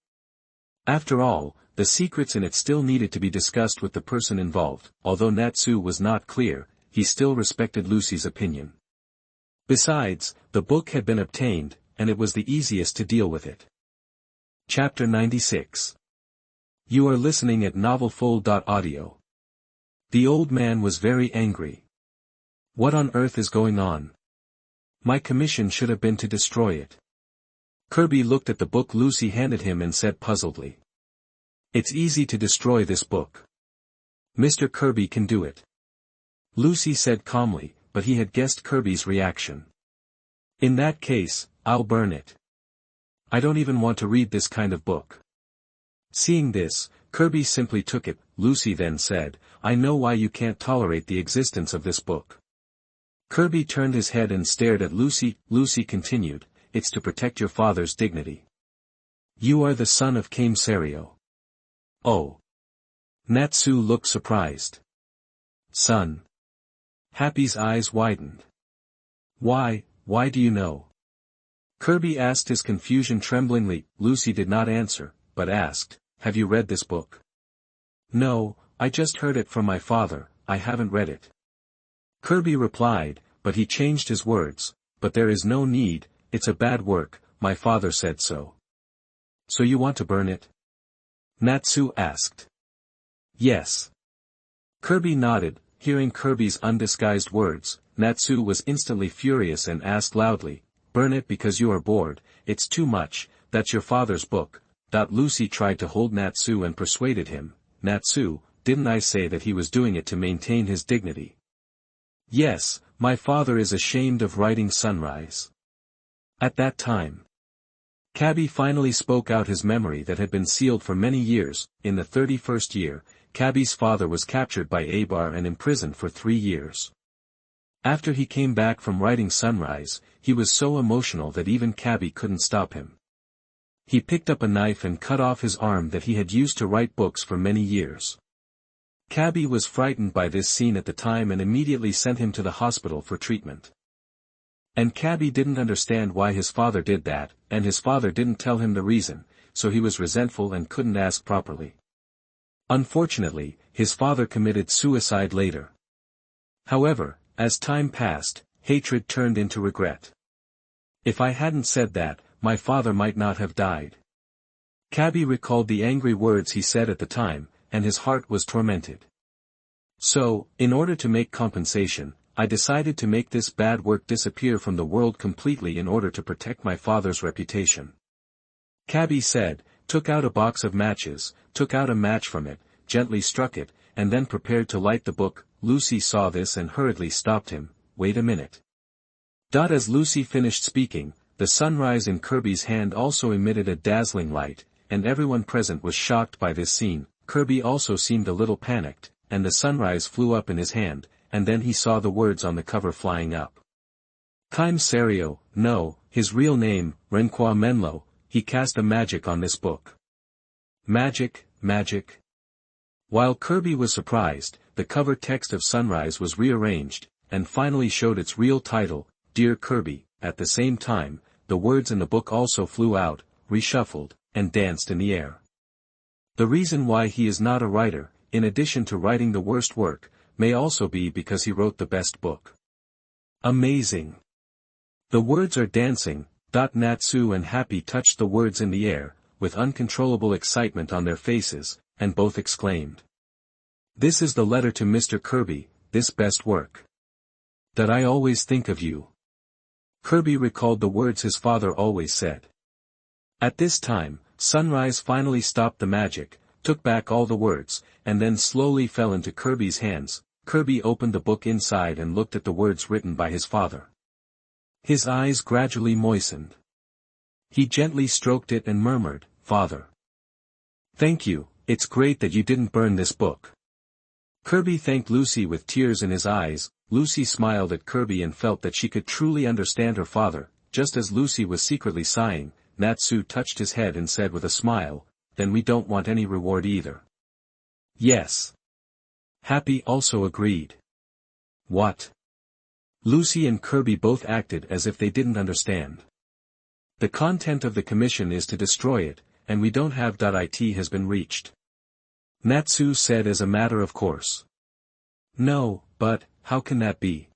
After all, the secrets in it still needed to be discussed with the person involved. Although Natsu was not clear, he still respected Lucy's opinion. Besides, the book had been obtained, and it was the easiest to deal with it. Chapter 96. You are listening at novelfull.audio. The old man was very angry. What on earth is going on? My commission should have been to destroy it. Kirby looked at the book Lucy handed him and said puzzledly. It's easy to destroy this book. Mr. Kirby can do it. Lucy said calmly, but he had guessed Kirby's reaction. In that case, I'll burn it. I don't even want to read this kind of book. Seeing this, Kirby simply took it. Lucy then said, I know why you can't tolerate the existence of this book. Kirby turned his head and stared at Lucy. Lucy continued, it's to protect your father's dignity. You are the son of Camesario. Oh. Natsu looked surprised. Son. Happy's eyes widened. Why do you know? Kirby asked his confusion tremblingly. Lucy did not answer, but asked, have you read this book? No, I just heard it from my father, I haven't read it. Kirby replied, but he changed his words, but there is no need, it's a bad work, my father said so. So you want to burn it? Natsu asked. Yes. Kirby nodded, hearing Kirby's undisguised words. Natsu was instantly furious and asked loudly, burn it because you are bored, it's too much, that's your father's book. Lucy tried to hold Natsu and persuaded him, Natsu, didn't I say that he was doing it to maintain his dignity? Yes, my father is ashamed of writing Sunrise. At that time, Kabi finally spoke out his memory that had been sealed for many years. In the 31st year, Kabi's father was captured by Abar and imprisoned for 3 years. After he came back from writing Sunrise, he was so emotional that even Kabi couldn't stop him. He picked up a knife and cut off his arm that he had used to write books for many years. Kabi was frightened by this scene at the time and immediately sent him to the hospital for treatment. And Kabi didn't understand why his father did that, and his father didn't tell him the reason, so he was resentful and couldn't ask properly. Unfortunately, his father committed suicide later. However, as time passed, hatred turned into regret. If I hadn't said that, my father might not have died. Kabi recalled the angry words he said at the time, and his heart was tormented. So, in order to make compensation, I decided to make this bad work disappear from the world completely in order to protect my father's reputation. Kabi said, took out a box of matches, took out a match from it, gently struck it, and then prepared to light the book. Lucy saw this and hurriedly stopped him, wait a minute. As Lucy finished speaking, the sunrise in Kirby's hand also emitted a dazzling light, and everyone present was shocked by this scene. Kirby also seemed a little panicked, and the sunrise flew up in his hand, and then he saw the words on the cover flying up. Kaim Serio, no, his real name, Renqua Menlo, he cast a magic on this book. Magic, magic. While Kirby was surprised, the cover text of Sunrise was rearranged, and finally showed its real title, Dear Kirby. At the same time, the words in the book also flew out, reshuffled, and danced in the air. The reason why he is not a writer, in addition to writing the worst work, may also be because he wrote the best book. Amazing. The words are dancing. Natsu and Happy touched the words in the air, with uncontrollable excitement on their faces, and both exclaimed. This is the letter to Mr. Kirby, this best work. That I always think of you. Kirby recalled the words his father always said. At this time, Sunrise finally stopped the magic, took back all the words, and then slowly fell into Kirby's hands. Kirby opened the book inside and looked at the words written by his father. His eyes gradually moistened. He gently stroked it and murmured, Father. Thank you, it's great that you didn't burn this book. Kirby thanked Lucy with tears in his eyes. Lucy smiled at Kirby and felt that she could truly understand her father. Just as Lucy was secretly sighing, Natsu touched his head and said with a smile, then we don't want any reward either. Yes. Happy also agreed. What? Lucy and Kirby both acted as if they didn't understand. The content of the commission is to destroy it, and we don't have. It has been reached. Natsu said as a matter of course. No, but, how can that be?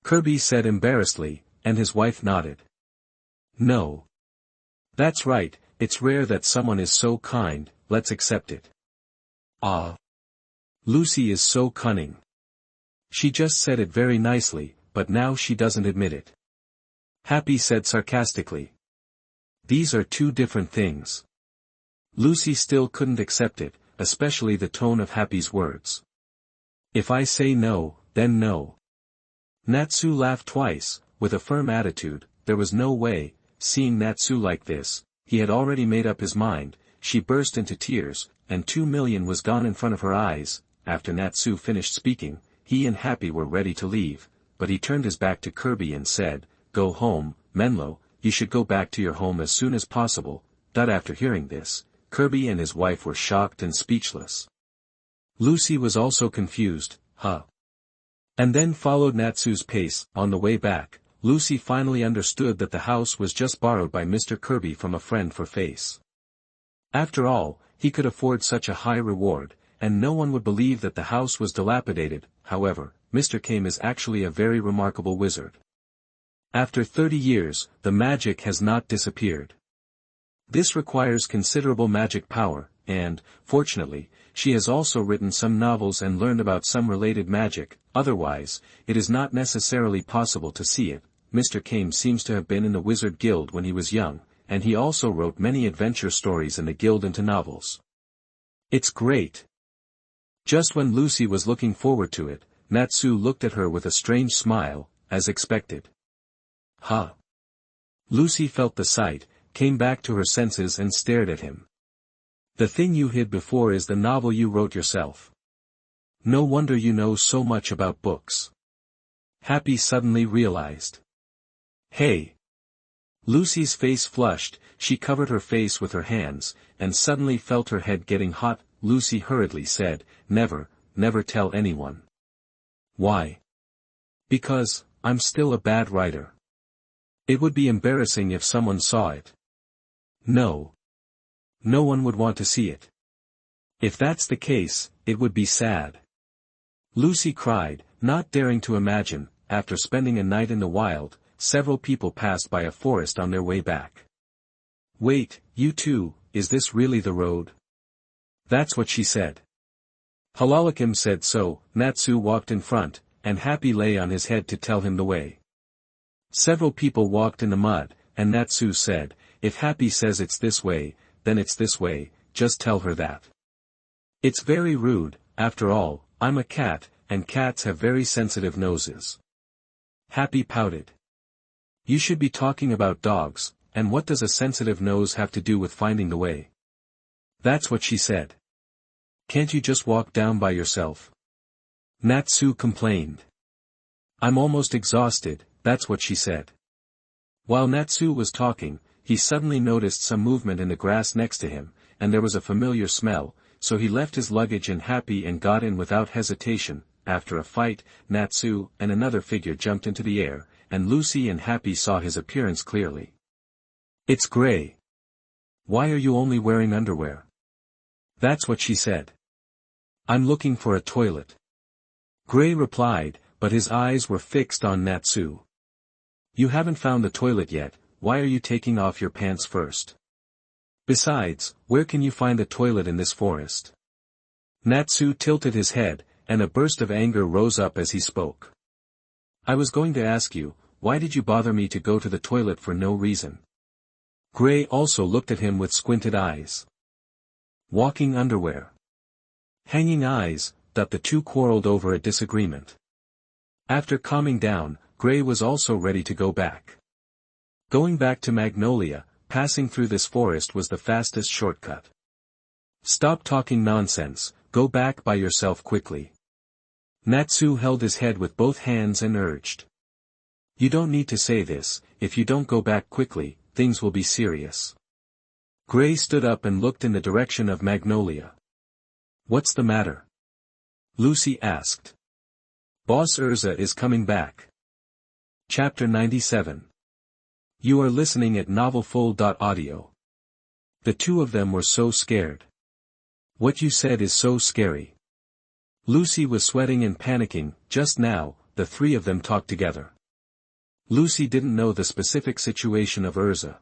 Kirby said embarrassedly, and his wife nodded. No. That's right, it's rare that someone is so kind, let's accept it. Ah. Lucy is so cunning. She just said it very nicely, but now she doesn't admit it. Happy said sarcastically. These are two different things. Lucy still couldn't accept it, especially the tone of Happy's words. If I say no, then no. Natsu laughed twice, with a firm attitude. There was no way. Seeing Natsu like this, he had already made up his mind. She burst into tears, and 2 million was gone in front of her eyes. After Natsu finished speaking, he and Happy were ready to leave, but he turned his back to Kirby and said, Go home, Menlo, you should go back to your home as soon as possible. After hearing this, Kirby and his wife were shocked and speechless. Lucy was also confused, and then followed Natsu's pace. On the way back, Lucy finally understood that the house was just borrowed by Mr. Kirby from a friend for Face. After all, he could afford such a high reward, and no one would believe that the house was dilapidated. However, Mr. Kame is actually a very remarkable wizard. After 30 years, the magic has not disappeared. This requires considerable magic power, and, fortunately, she has also written some novels and learned about some related magic. Otherwise, it is not necessarily possible to see it. Mr. Kame seems to have been in the Wizard Guild when he was young, and he also wrote many adventure stories in the guild into novels. It's great. Just when Lucy was looking forward to it, Natsu looked at her with a strange smile, as expected. Huh? Lucy felt the sight, came back to her senses and stared at him. The thing you hid before is the novel you wrote yourself. No wonder you know so much about books. Happy suddenly realized. Hey! Lucy's face flushed, she covered her face with her hands, and suddenly felt her head getting hot. Lucy hurriedly said, never tell anyone. Why? Because, I'm still a bad writer. It would be embarrassing if someone saw it. No. No one would want to see it. If that's the case, it would be sad. Lucy cried, not daring to imagine, after spending a night in the wild, several people passed by a forest on their way back. Wait, you two, is this really the road? That's what she said. Halalakim said so. Natsu walked in front, and Happy lay on his head to tell him the way. Several people walked in the mud, and Natsu said, if Happy says it's this way, then it's this way, just tell her that. It's very rude, after all, I'm a cat, and cats have very sensitive noses. Happy pouted. You should be talking about dogs, and what does a sensitive nose have to do with finding the way? That's what she said. Can't you just walk down by yourself? Natsu complained. I'm almost exhausted, that's what she said. While Natsu was talking, he suddenly noticed some movement in the grass next to him, and there was a familiar smell, so he left his luggage and Happy and got in without hesitation. After a fight, Natsu and another figure jumped into the air, and Lucy and Happy saw his appearance clearly. It's Gray. Why are you only wearing underwear? That's what she said. I'm looking for a toilet. Gray replied, but his eyes were fixed on Natsu. You haven't found the toilet yet, why are you taking off your pants first? Besides, where can you find a toilet in this forest? Natsu tilted his head, and a burst of anger rose up as he spoke. I was going to ask you, why did you bother me to go to the toilet for no reason? Gray also looked at him with squinted eyes. Walking underwear. Hanging eyes, that the two quarreled over a disagreement. After calming down, Gray was also ready to go back. Going back to Magnolia, passing through this forest was the fastest shortcut. Stop talking nonsense, go back by yourself quickly. Natsu held his head with both hands and urged. You don't need to say this, if you don't go back quickly, things will be serious. Gray stood up and looked in the direction of Magnolia. What's the matter? Lucy asked. Boss Urza is coming back. Chapter 97. You are listening at novelfull.audio. The two of them were so scared. What you said is so scary. Lucy was sweating and panicking. Just now, the three of them talked together. Lucy didn't know the specific situation of Urza.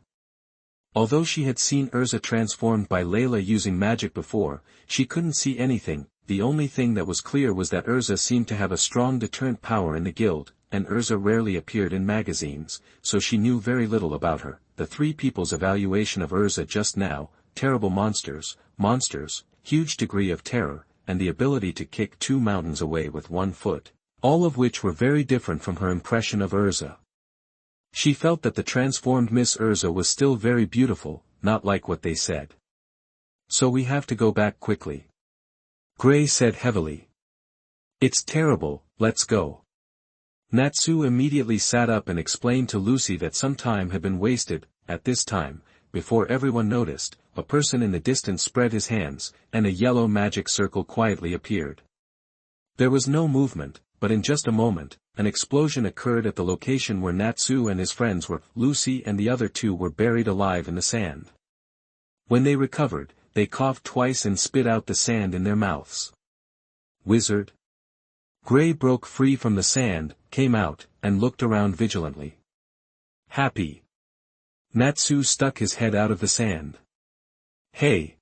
Although she had seen Urza transformed by Leila using magic before, she couldn't see anything. The only thing that was clear was that Urza seemed to have a strong deterrent power in the guild, and Urza rarely appeared in magazines, so she knew very little about her. The three people's evaluation of Urza just now: terrible monsters, huge degree of terror, and the ability to kick 2 mountains away with 1 foot, all of which were very different from her impression of Urza. She felt that the transformed Miss Urza was still very beautiful, not like what they said. So we have to go back quickly. Gray said heavily. It's terrible, let's go. Natsu immediately sat up and explained to Lucy that some time had been wasted. At this time, before everyone noticed, a person in the distance spread his hands, and a yellow magic circle quietly appeared. There was no movement, but in just a moment, an explosion occurred at the location where Natsu and his friends were. Lucy and the other two were buried alive in the sand. When they recovered, they coughed twice and spit out the sand in their mouths. Wizard? Gray broke free from the sand, came out, and looked around vigilantly. Happy. Natsu stuck his head out of the sand. Hey!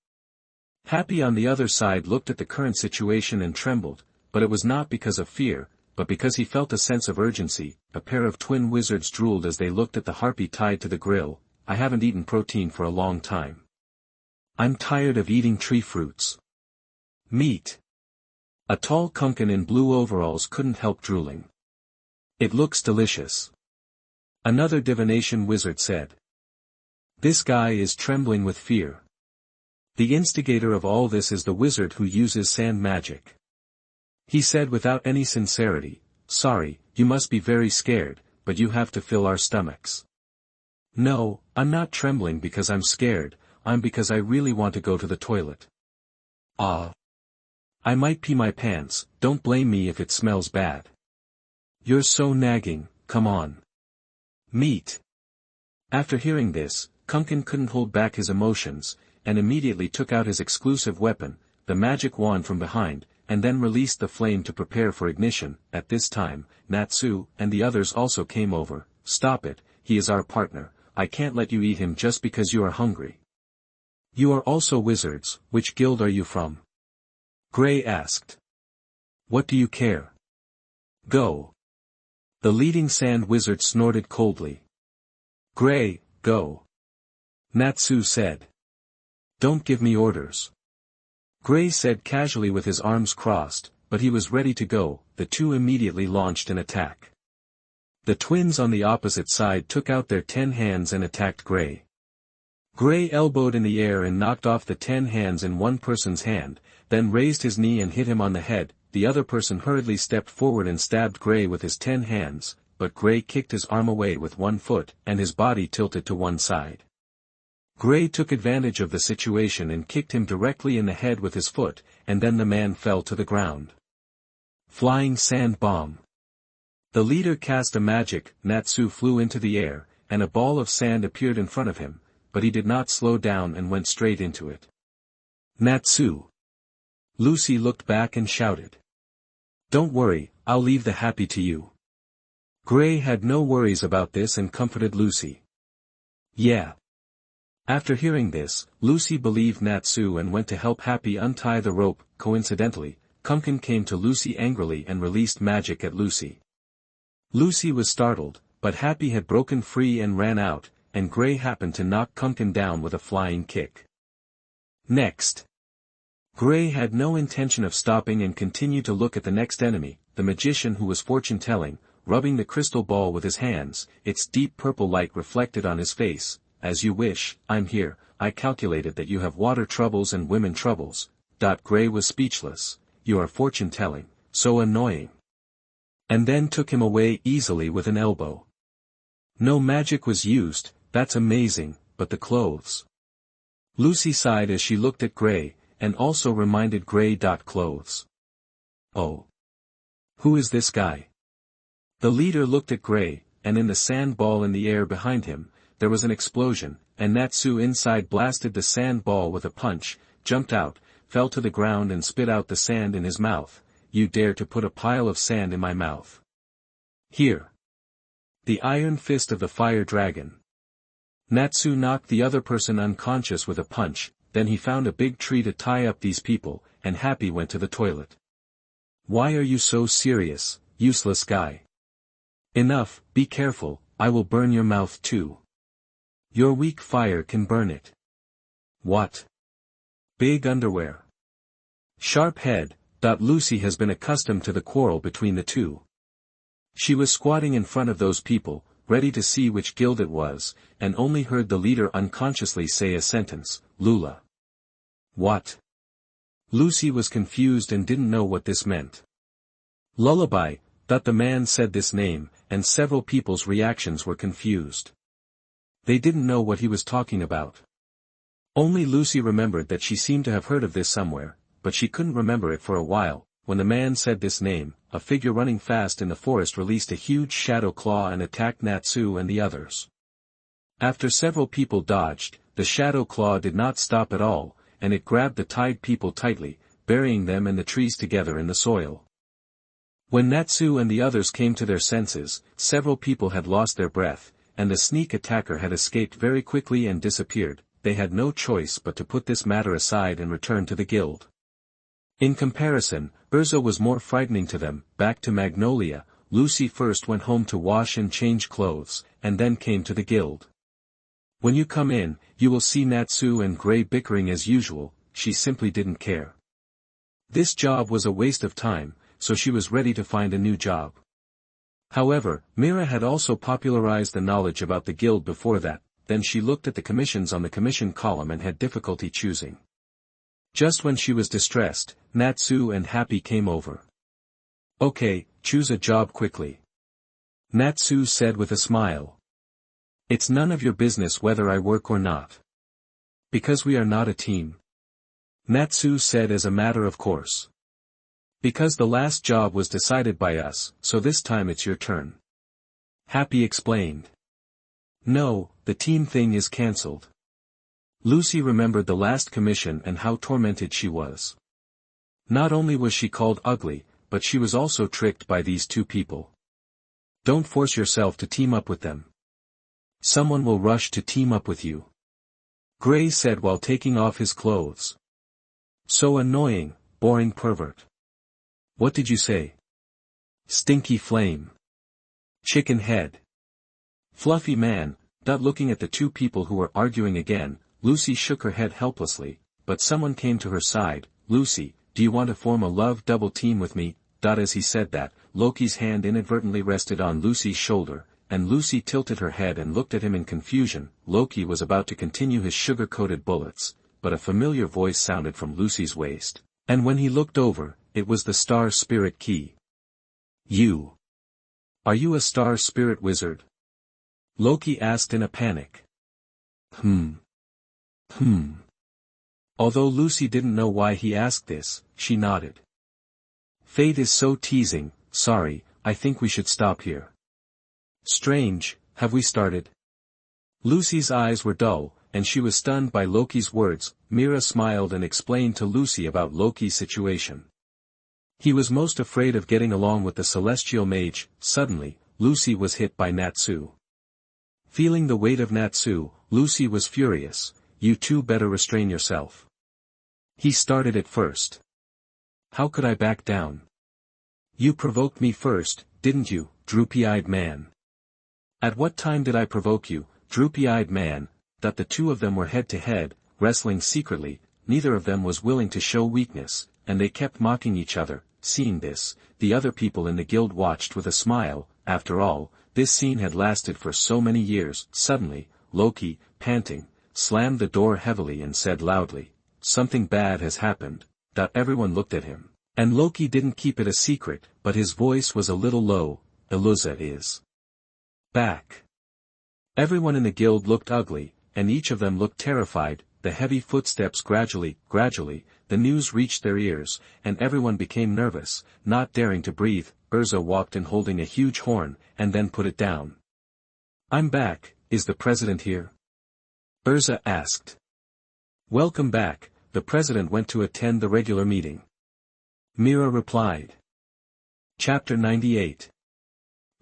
Happy on the other side looked at the current situation and trembled, but it was not because of fear, but because he felt a sense of urgency. A pair of twin wizards drooled as they looked at the harpy tied to the grill. I haven't eaten protein for a long time. I'm tired of eating tree fruits. Meat. A tall kunkin in blue overalls couldn't help drooling. It looks delicious. Another divination wizard said. This guy is trembling with fear. The instigator of all this is the wizard who uses sand magic. He said without any sincerity, sorry, you must be very scared, but you have to fill our stomachs. No, I'm not trembling because I'm scared, I'm because I really want to go to the toilet. Ah. I might pee my pants, don't blame me if it smells bad. You're so nagging, come on. Meat. After hearing this, Kunkin couldn't hold back his emotions, and immediately took out his exclusive weapon, the magic wand from behind, and then released the flame to prepare for ignition. At this time, Natsu and the others also came over. Stop it, he is our partner, I can't let you eat him just because you are hungry. You are also wizards, which guild are you from? Gray asked. What do you care? Go. The leading sand wizard snorted coldly. Gray, go. Natsu said. Don't give me orders. Gray said casually with his arms crossed, but he was ready to go. The two immediately launched an attack. The twins on the opposite side took out their 10 hands and attacked Gray. Gray elbowed in the air and knocked off the 10 hands in one person's hand, then raised his knee and hit him on the head. The other person hurriedly stepped forward and stabbed Gray with his 10 hands, but Gray kicked his arm away with one foot, and his body tilted to one side. Gray took advantage of the situation and kicked him directly in the head with his foot, and then the man fell to the ground. Flying sand bomb. The leader cast a magic. Natsu flew into the air, and a ball of sand appeared in front of him, but he did not slow down and went straight into it. Natsu. Lucy looked back and shouted. Don't worry, I'll leave the happy to you. Gray had no worries about this and comforted Lucy. Yeah. After hearing this, Lucy believed Natsu and went to help Happy untie the rope. Coincidentally, Kunkin came to Lucy angrily and released magic at Lucy. Lucy was startled, but Happy had broken free and ran out, and Gray happened to knock Kunkin down with a flying kick. Next. Gray had no intention of stopping and continued to look at the next enemy, the magician who was fortune-telling, rubbing the crystal ball with his hands. Its deep purple light reflected on his face. As you wish, I'm here. I calculated that you have water troubles and women troubles. Gray was speechless. You are fortune-telling, so annoying. And then took him away easily with an elbow. No magic was used, that's amazing, but the clothes. Lucy sighed as she looked at Gray, and also reminded Gray. Clothes. Oh. Who is this guy? The leader looked at Gray, and in the sand ball in the air behind him, there was an explosion, and Natsu inside blasted the sand ball with a punch, jumped out, fell to the ground and spit out the sand in his mouth. You dare to put a pile of sand in my mouth. Here. The iron fist of the fire dragon. Natsu knocked the other person unconscious with a punch, then he found a big tree to tie up these people, and Happy went to the toilet. Why are you so serious, useless guy? Enough, be careful, I will burn your mouth too. Your weak fire can burn it. What? Big underwear. Sharp head. Lucy has been accustomed to the quarrel between the two. She was squatting in front of those people, ready to see which guild it was, and only heard the leader unconsciously say a sentence, Lula. What? Lucy was confused and didn't know what this meant. Lullaby. The man said this name, and several people's reactions were confused. They didn't know what he was talking about. Only Lucy remembered that she seemed to have heard of this somewhere, but she couldn't remember it for a while. When the man said this name, a figure running fast in the forest released a huge shadow claw and attacked Natsu and the others. After several people dodged, the shadow claw did not stop at all, and it grabbed the tied people tightly, burying them and the trees together in the soil. When Natsu and the others came to their senses, several people had lost their breath, and the sneak attacker had escaped very quickly and disappeared. They had no choice but to put this matter aside and return to the guild. In comparison, Urza was more frightening to them. Back to Magnolia, Lucy first went home to wash and change clothes, and then came to the guild. When you come in, you will see Natsu and Gray bickering as usual. She simply didn't care. This job was a waste of time, so she was ready to find a new job. However, Mira had also popularized the knowledge about the guild before that. Then she looked at the commissions on the commission column and had difficulty choosing. Just when she was distressed, Natsu and Happy came over. "Okay, choose a job quickly," Natsu said with a smile. "It's none of your business whether I work or not. Because we are not a team," Natsu said as a matter of course. "Because the last job was decided by us, so this time it's your turn," Happy explained. "No, the team thing is cancelled." Lucy remembered the last commission and how tormented she was. Not only was she called ugly, but she was also tricked by these two people. "Don't force yourself to team up with them. Someone will rush to team up with you," Gray said while taking off his clothes. "So annoying, boring pervert." "What did you say?" "Stinky flame. Chicken head. Fluffy man." Looking at the two people who were arguing again, Lucy shook her head helplessly, but someone came to her side. "Lucy, do you want to form a love double team with me?" As he said that, Loki's hand inadvertently rested on Lucy's shoulder, and Lucy tilted her head and looked at him in confusion. Loki was about to continue his sugar-coated bullets, but a familiar voice sounded from Lucy's waist, and when he looked over, it was the Star Spirit Key. "You. Are you a Star Spirit wizard?" Loki asked in a panic. Although Lucy didn't know why he asked this, she nodded. "Fate is so teasing. Sorry, I think we should stop here." "Strange, have we started?" Lucy's eyes were dull, and she was stunned by Loki's words. Mira smiled and explained to Lucy about Loki's situation. He was most afraid of getting along with the celestial mage. Suddenly, Lucy was hit by Natsu. Feeling the weight of Natsu, Lucy was furious. "You two better restrain yourself. He started it first. How could I back down? You provoked me first, didn't you, droopy-eyed man?" "At what time did I provoke you, droopy-eyed man?" That the two of them were head-to-head, wrestling secretly. Neither of them was willing to show weakness, and they kept mocking each other. Seeing this, the other people in the guild watched with a smile. After all, this scene had lasted for so many years. Suddenly, Loki, panting, slammed the door heavily and said loudly, "Something bad has happened." Everyone looked at him, and Loki didn't keep it a secret, but his voice was a little low. "Iluza is back." Everyone in the guild looked ugly, and each of them looked terrified. The heavy footsteps gradually, the news reached their ears, and everyone became nervous, not daring to breathe. Urza walked in holding a huge horn, and then put it down. "I'm back, is the president here?" Urza asked. "Welcome back, the president went to attend the regular meeting," Mira replied. Chapter 98.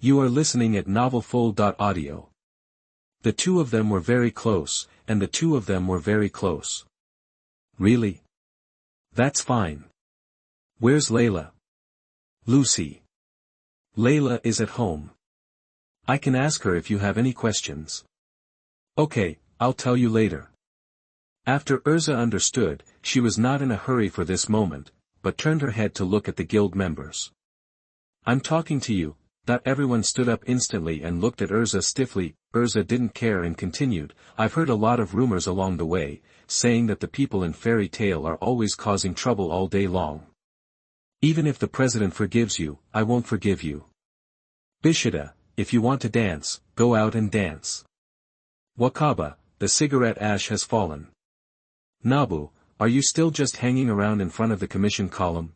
You are listening at novelfull.audio. The two of them were very close, and the two of them were very close. "Really? That's fine. Where's Leila?" "Lucy. Leila is at home. I can ask her if you have any questions." "Okay, I'll tell you later." After Urza understood, she was not in a hurry for this moment, but turned her head to look at the guild members. "I'm talking to you." Everyone stood up instantly and looked at Urza stiffly. Urza didn't care and continued, "I've heard a lot of rumors along the way, saying that the people in Fairy Tale are always causing trouble all day long. Even if the president forgives you, I won't forgive you. Bishida, if you want to dance, go out and dance. Wakaba, the cigarette ash has fallen. Nabu, are you still just hanging around in front of the commission column?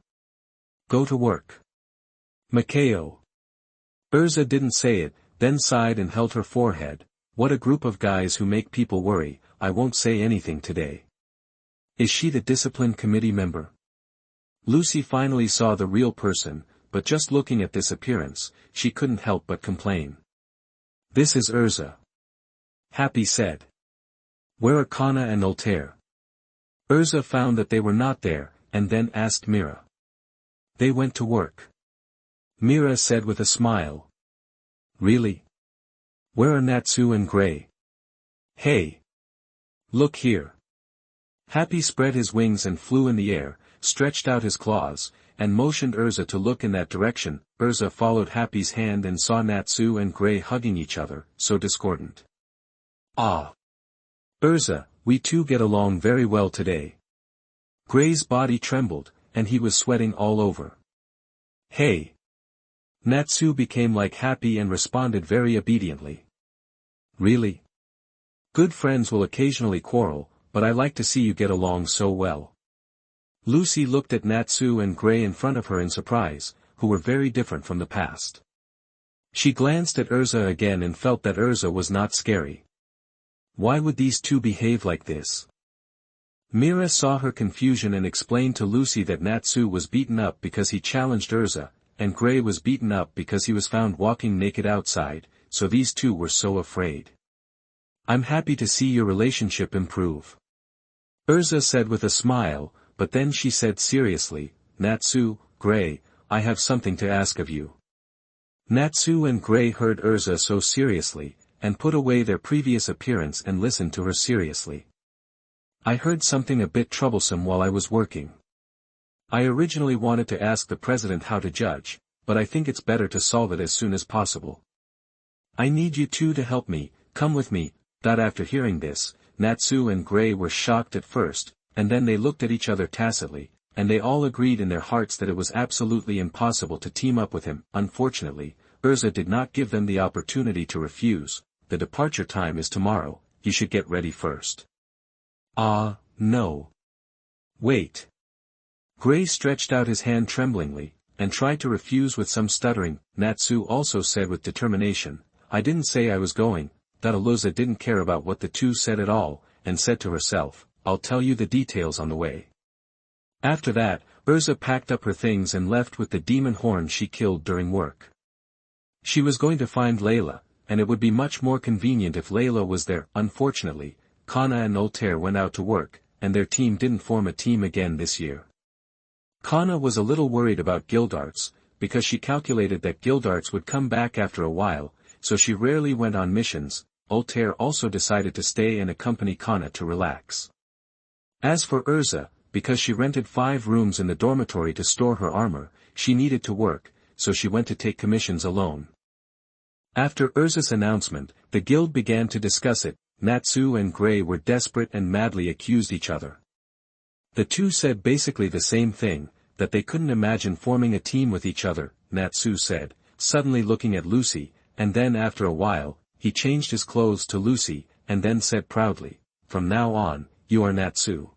Go to work. Makeo." Urza didn't say it, then sighed and held her forehead. "What a group of guys who make people worry. I won't say anything today." Is she the discipline committee member? Lucy finally saw the real person, but just looking at this appearance, she couldn't help but complain. This is Urza. Happy said. Where are Kana and Altair? Urza found that they were not there, and then asked Mira. They went to work. Mira said with a smile. Really? Where are Natsu and Gray? Hey! Look here. Happy spread his wings and flew in the air, stretched out his claws, and motioned Urza to look in that direction. Urza followed Happy's hand and saw Natsu and Gray hugging each other, so discordant. Ah! Urza, we two get along very well today. Gray's body trembled, and he was sweating all over. Hey! Natsu became like Happy and responded very obediently. Really? Good friends will occasionally quarrel, but I like to see you get along so well. Lucy looked at Natsu and Gray in front of her in surprise, who were very different from the past. She glanced at Urza again and felt that Urza was not scary. Why would these two behave like this? Mira saw her confusion and explained to Lucy that Natsu was beaten up because he challenged Urza, and Gray was beaten up because he was found walking naked outside, so these two were so afraid. I'm happy to see your relationship improve. Urza said with a smile, but then she said seriously, Natsu, Gray, I have something to ask of you. Natsu and Gray heard Urza so seriously, and put away their previous appearance and listened to her seriously. I heard something a bit troublesome while I was working. I originally wanted to ask the president how to judge, but I think it's better to solve it as soon as possible. I need you two to help me, come with me. After hearing this, Natsu and Gray were shocked at first, and then they looked at each other tacitly, and they all agreed in their hearts that it was absolutely impossible to team up with him. Unfortunately, Urza did not give them the opportunity to refuse. The departure time is tomorrow, you should get ready first. No. Wait. Gray stretched out his hand tremblingly, and tried to refuse with some stuttering. Natsu also said with determination, I didn't say I was going. Urza didn't care about what the two said at all, and said to herself, I'll tell you the details on the way. After that, Urza packed up her things and left with the demon horn she killed during work. She was going to find Leila, and it would be much more convenient if Leila was there. Unfortunately, Kana and Altair went out to work, and their team didn't form a team again this year. Kana was a little worried about Guildarts, because she calculated that Guildarts would come back after a while, so she rarely went on missions. Altair also decided to stay and accompany Kana to relax. As for Urza, because she rented 5 rooms in the dormitory to store her armor, she needed to work, so she went to take commissions alone. After Urza's announcement, the guild began to discuss it. Natsu and Gray were desperate and madly accused each other. The two said basically the same thing, that they couldn't imagine forming a team with each other. Natsu said, suddenly looking at Lucy, and then after a while, he changed his clothes to Lucy, and then said proudly, from now on, you are Natsu.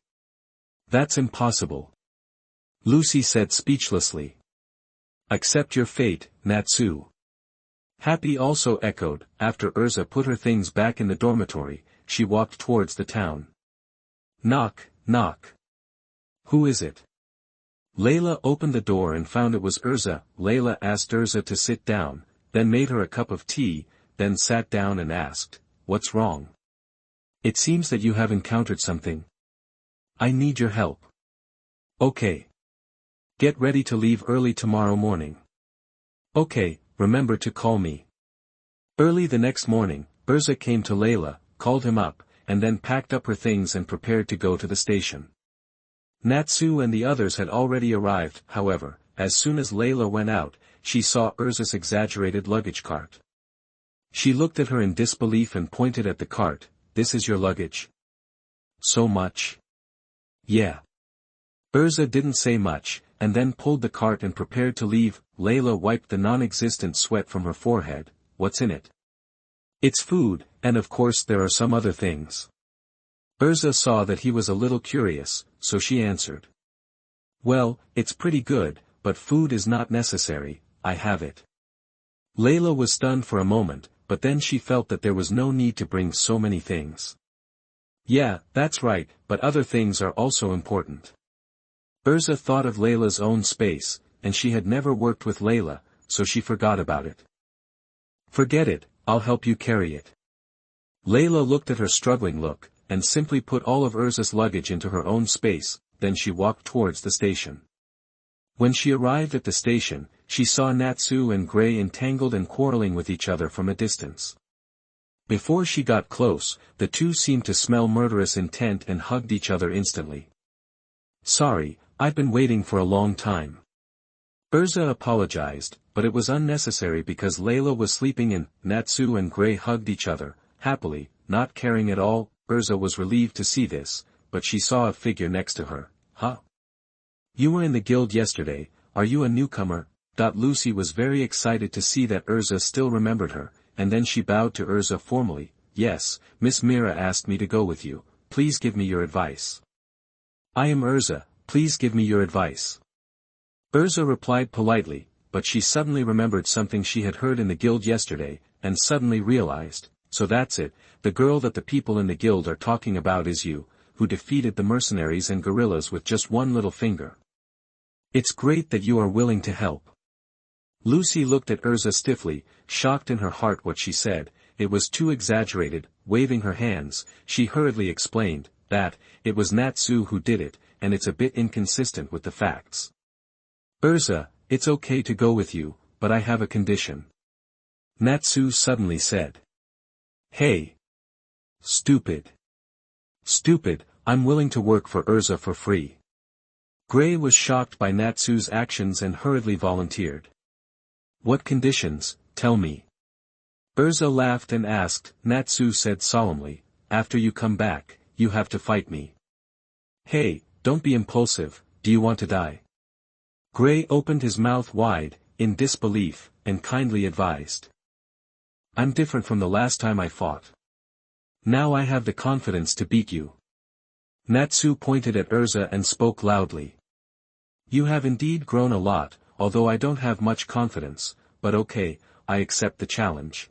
That's impossible. Lucy said speechlessly. Accept your fate, Natsu. Happy also echoed. After Urza put her things back in the dormitory, she walked towards the town. Knock, knock. Who is it? Leila opened the door and found it was Urza. Leila asked Urza to sit down, then made her a cup of tea, then sat down and asked, what's wrong? It seems that you have encountered something. I need your help. Okay. Get ready to leave early tomorrow morning. Okay, remember to call me. Early the next morning, Urza came to Leila, called him up, and then packed up her things and prepared to go to the station. Natsu and the others had already arrived. However, as soon as Leila went out, she saw Urza's exaggerated luggage cart. She looked at her in disbelief and pointed at the cart. This is your luggage? So much? Yeah. Urza didn't say much, and then pulled the cart and prepared to leave. Leila wiped the non-existent sweat from her forehead. What's in it? It's food, and of course there are some other things. Urza saw that he was a little curious, so she answered. Well, it's pretty good, but food is not necessary, I have it. Leila was stunned for a moment, but then she felt that there was no need to bring so many things. Yeah, that's right, but other things are also important. Urza thought of Layla's own space, and she had never worked with Layla, so she forgot about it. Forget it, I'll help you carry it. Layla looked at her struggling look, and simply put all of Urza's luggage into her own space, then she walked towards the station. When she arrived at the station, she saw Natsu and Gray entangled and quarreling with each other from a distance. Before she got close, the two seemed to smell murderous intent and hugged each other instantly. Sorry, I've been waiting for a long time. Urza apologized, but it was unnecessary because Layla was sleeping and Natsu and Gray hugged each other, happily, not caring at all. Urza was relieved to see this, but she saw a figure next to her. Huh? You were in the guild yesterday, are you a newcomer? Lucy was very excited to see that Urza still remembered her, and then she bowed to Urza formally. Yes, Miss Mira asked me to go with you, please give me your advice. I am Urza, please give me your advice. Urza replied politely, but she suddenly remembered something she had heard in the guild yesterday, and suddenly realized, so that's it, the girl that the people in the guild are talking about is you, who defeated the mercenaries and guerrillas with just one little finger. It's great that you are willing to help. Lucy looked at Urza stiffly, shocked in her heart what she said. It was too exaggerated. Waving her hands, she hurriedly explained, that, it was Natsu who did it, and it's a bit inconsistent with the facts. Urza, it's okay to go with you, but I have a condition. Natsu suddenly said. Hey! Stupid! Stupid, I'm willing to work for Urza for free. Gray was shocked by Natsu's actions and hurriedly volunteered. What conditions, tell me. Urza laughed and asked. Natsu said solemnly, after you come back, you have to fight me. Hey, don't be impulsive, do you want to die? Gray opened his mouth wide, in disbelief, and kindly advised. I'm different from the last time I fought. Now I have the confidence to beat you. Natsu pointed at Urza and spoke loudly. You have indeed grown a lot, although I don't have much confidence, but okay, I accept the challenge.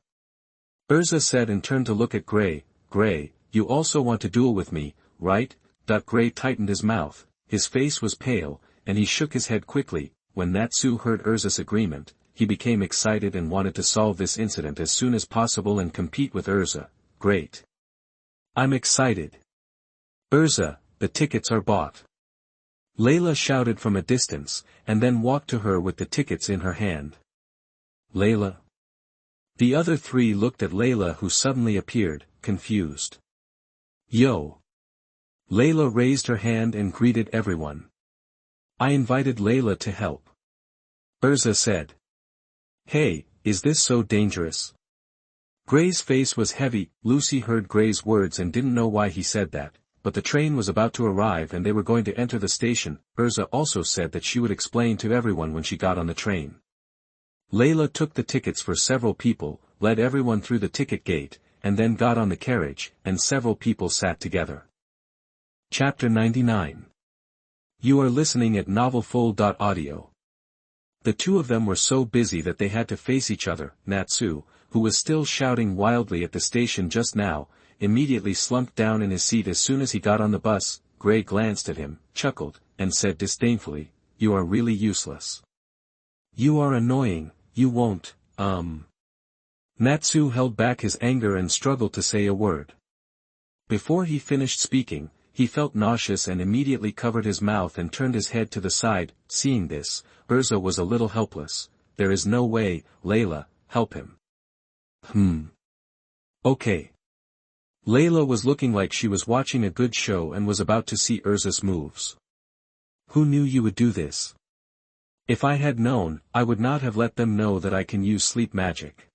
Urza said and turned to look at Gray. Gray, you also want to duel with me, right? Gray tightened his mouth, his face was pale, and he shook his head quickly. When Natsu heard Urza's agreement, he became excited and wanted to solve this incident as soon as possible and compete with Urza. Great. I'm excited. Urza, the tickets are bought. Layla shouted from a distance, and then walked to her with the tickets in her hand. Layla? The other three looked at Layla, who suddenly appeared, confused. Yo! Layla raised her hand and greeted everyone. I invited Layla to help. Urza said. Hey, is this so dangerous? Gray's face was heavy. Lucy heard Gray's words and didn't know why he said that, but the train was about to arrive and they were going to enter the station. Urza also said that she would explain to everyone when she got on the train. Layla took the tickets for several people, led everyone through the ticket gate, and then got on the carriage, and several people sat together. Chapter 99. You are listening at novelfull.audio. The two of them were so busy that they had to face each other. Natsu, who was still shouting wildly at the station just now, immediately slumped down in his seat as soon as he got on the bus. Gray glanced at him, chuckled, and said disdainfully, You are really useless. You are annoying, you won't, Natsu held back his anger and struggled to say a word. Before he finished speaking, he felt nauseous and immediately covered his mouth and turned his head to the side. Seeing this, Urza was a little helpless. There is no way, Layla, help him. Okay. Layla was looking like she was watching a good show and was about to see Urza's moves. Who knew you would do this? If I had known, I would not have let them know that I can use sleep magic.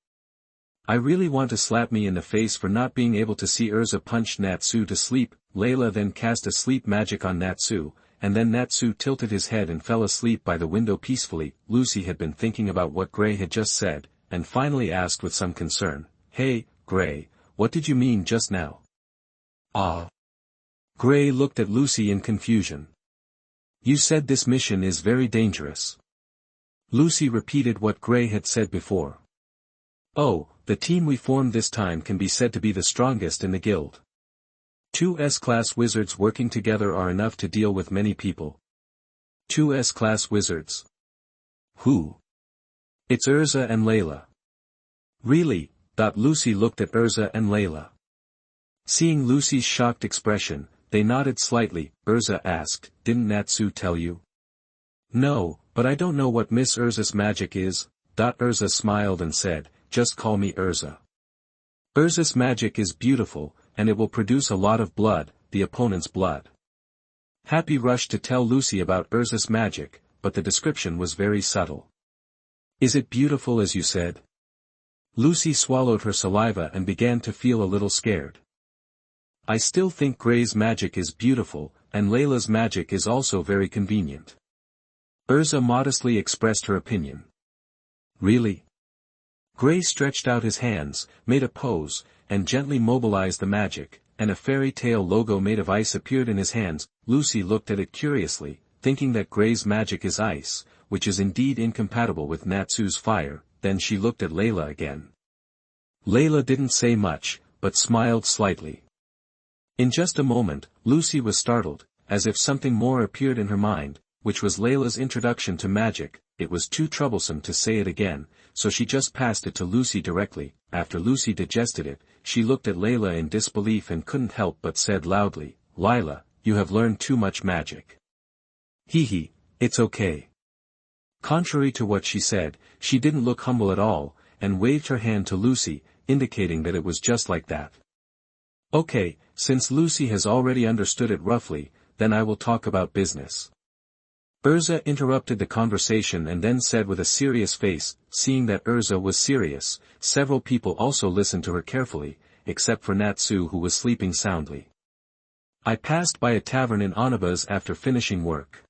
I really want to slap me in the face for not being able to see. Urza punched Natsu to sleep. Layla then cast a sleep magic on Natsu, and then Natsu tilted his head and fell asleep by the window peacefully. Lucy had been thinking about what Gray had just said, and finally asked with some concern, Hey, Gray, what did you mean just now? Gray looked at Lucy in confusion. You said this mission is very dangerous. Lucy repeated what Gray had said before. Oh, the team we formed this time can be said to be the strongest in the guild. Two S-class wizards working together are enough to deal with many people. Two S-class wizards. Who? It's Urza and Leila. Really? Lucy looked at Urza and Leila. Seeing Lucy's shocked expression, they nodded slightly. Urza asked, "Didn't Natsu tell you?" "No, but I don't know what Miss Urza's magic is." Urza smiled and said, "Just call me Urza. Urza's magic is beautiful, and it will produce a lot of blood, the opponent's blood." Happy rushed to tell Lucy about Urza's magic, but the description was very subtle. "Is it beautiful as you said?" Lucy swallowed her saliva and began to feel a little scared. "I still think Gray's magic is beautiful, and Leila's magic is also very convenient." Urza modestly expressed her opinion. "Really?" Gray stretched out his hands, made a pose, and gently mobilized the magic, and a fairy tale logo made of ice appeared in his hands. Lucy looked at it curiously, thinking that Gray's magic is ice, which is indeed incompatible with Natsu's fire. Then she looked at Leila again. Leila didn't say much, but smiled slightly. In just a moment, Lucy was startled, as if something more appeared in her mind, which was Leila's introduction to magic. It was too troublesome to say it again, so she just passed it to Lucy directly. After Lucy digested it, she looked at Leila in disbelief and couldn't help but said loudly, "Leila, you have learned too much magic." "Hee, it's okay." Contrary to what she said, she didn't look humble at all, and waved her hand to Lucy, indicating that it was just like that. "Okay, since Lucy has already understood it roughly, then I will talk about business." Urza interrupted the conversation and then said with a serious face. Seeing that Urza was serious, several people also listened to her carefully, except for Natsu, who was sleeping soundly. "I passed by a tavern in Onabas after finishing work.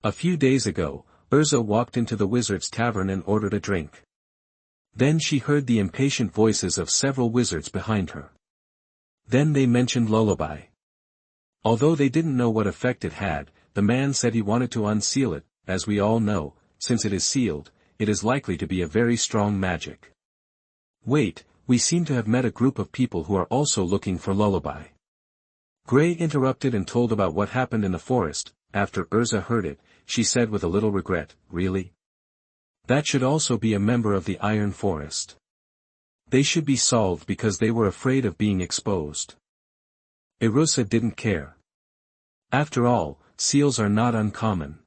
A few days ago, Urza walked into the wizard's tavern and ordered a drink. Then she heard the impatient voices of several wizards behind her. Then they mentioned lullaby. Although they didn't know what effect it had, the man said he wanted to unseal it. As we all know, since it is sealed, it is likely to be a very strong magic. Wait, we seem to have met a group of people who are also looking for lullaby." Gray interrupted and told about what happened in the forest. After Urza heard it, she said with a little regret, "Really? That should also be a member of the Iron Forest. They should be solved because they were afraid of being exposed." Irusa didn't care. After all, seals are not uncommon.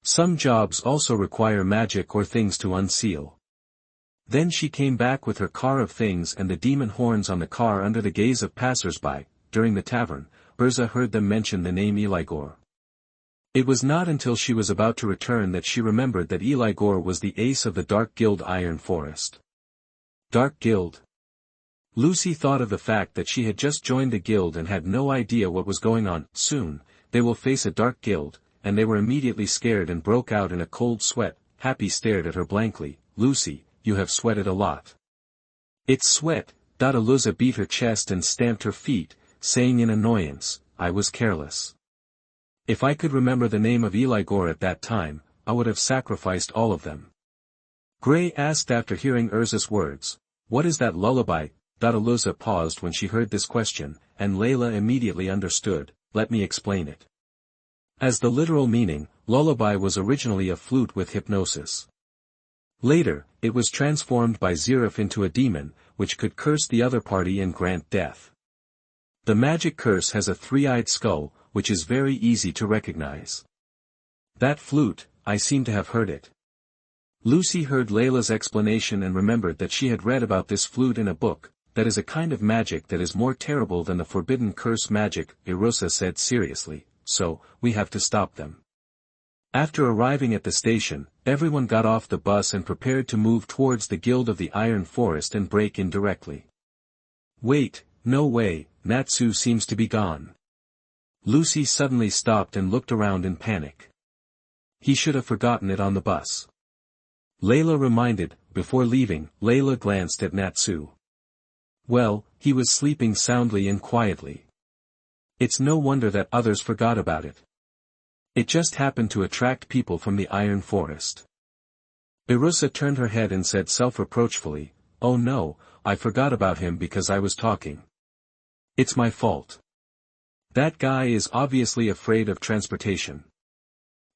Some jobs also require magic or things to unseal. Then she came back with her car of things and the demon horns on the car under the gaze of passers-by. During the tavern, Urza heard them mention the name Eligor. It was not until she was about to return that she remembered that Eligor was the ace of the Dark Guild Iron Forest. Dark Guild? Lucy thought of the fact that she had just joined the guild and had no idea what was going on. Soon, they will face a Dark Guild, and they were immediately scared and broke out in a cold sweat. Happy stared at her blankly. "Lucy, you have sweated a lot." "It's sweat." Luza beat her chest and stamped her feet, saying in annoyance, "I was careless. If I could remember the name of Eligor at that time, I would have sacrificed all of them." Gray asked after hearing Urza's words, "What is that lullaby?" Luza paused when she heard this question, and Leila immediately understood. "Let me explain it." As the literal meaning, lullaby was originally a flute with hypnosis. Later, it was transformed by Zerif into a demon, which could curse the other party and grant death. The magic curse has a three-eyed skull, which is very easy to recognize. That flute, I seem to have heard it. Lucy heard Leila's explanation and remembered that she had read about this flute in a book. That is a kind of magic that is more terrible than the forbidden curse magic, Irusa said seriously, so, we have to stop them. After arriving at the station, everyone got off the bus and prepared to move towards the Guild of the Iron Forest and break in directly. Wait, no way, Natsu seems to be gone. Lucy suddenly stopped and looked around in panic. He should have forgotten it on the bus. Leila reminded. Before leaving, Leila glanced at Natsu. Well, he was sleeping soundly and quietly. It's no wonder that others forgot about it. It just happened to attract people from the Iron Forest. Irusa turned her head and said self-reproachfully, "Oh no, I forgot about him because I was talking." It's my fault. That guy is obviously afraid of transportation.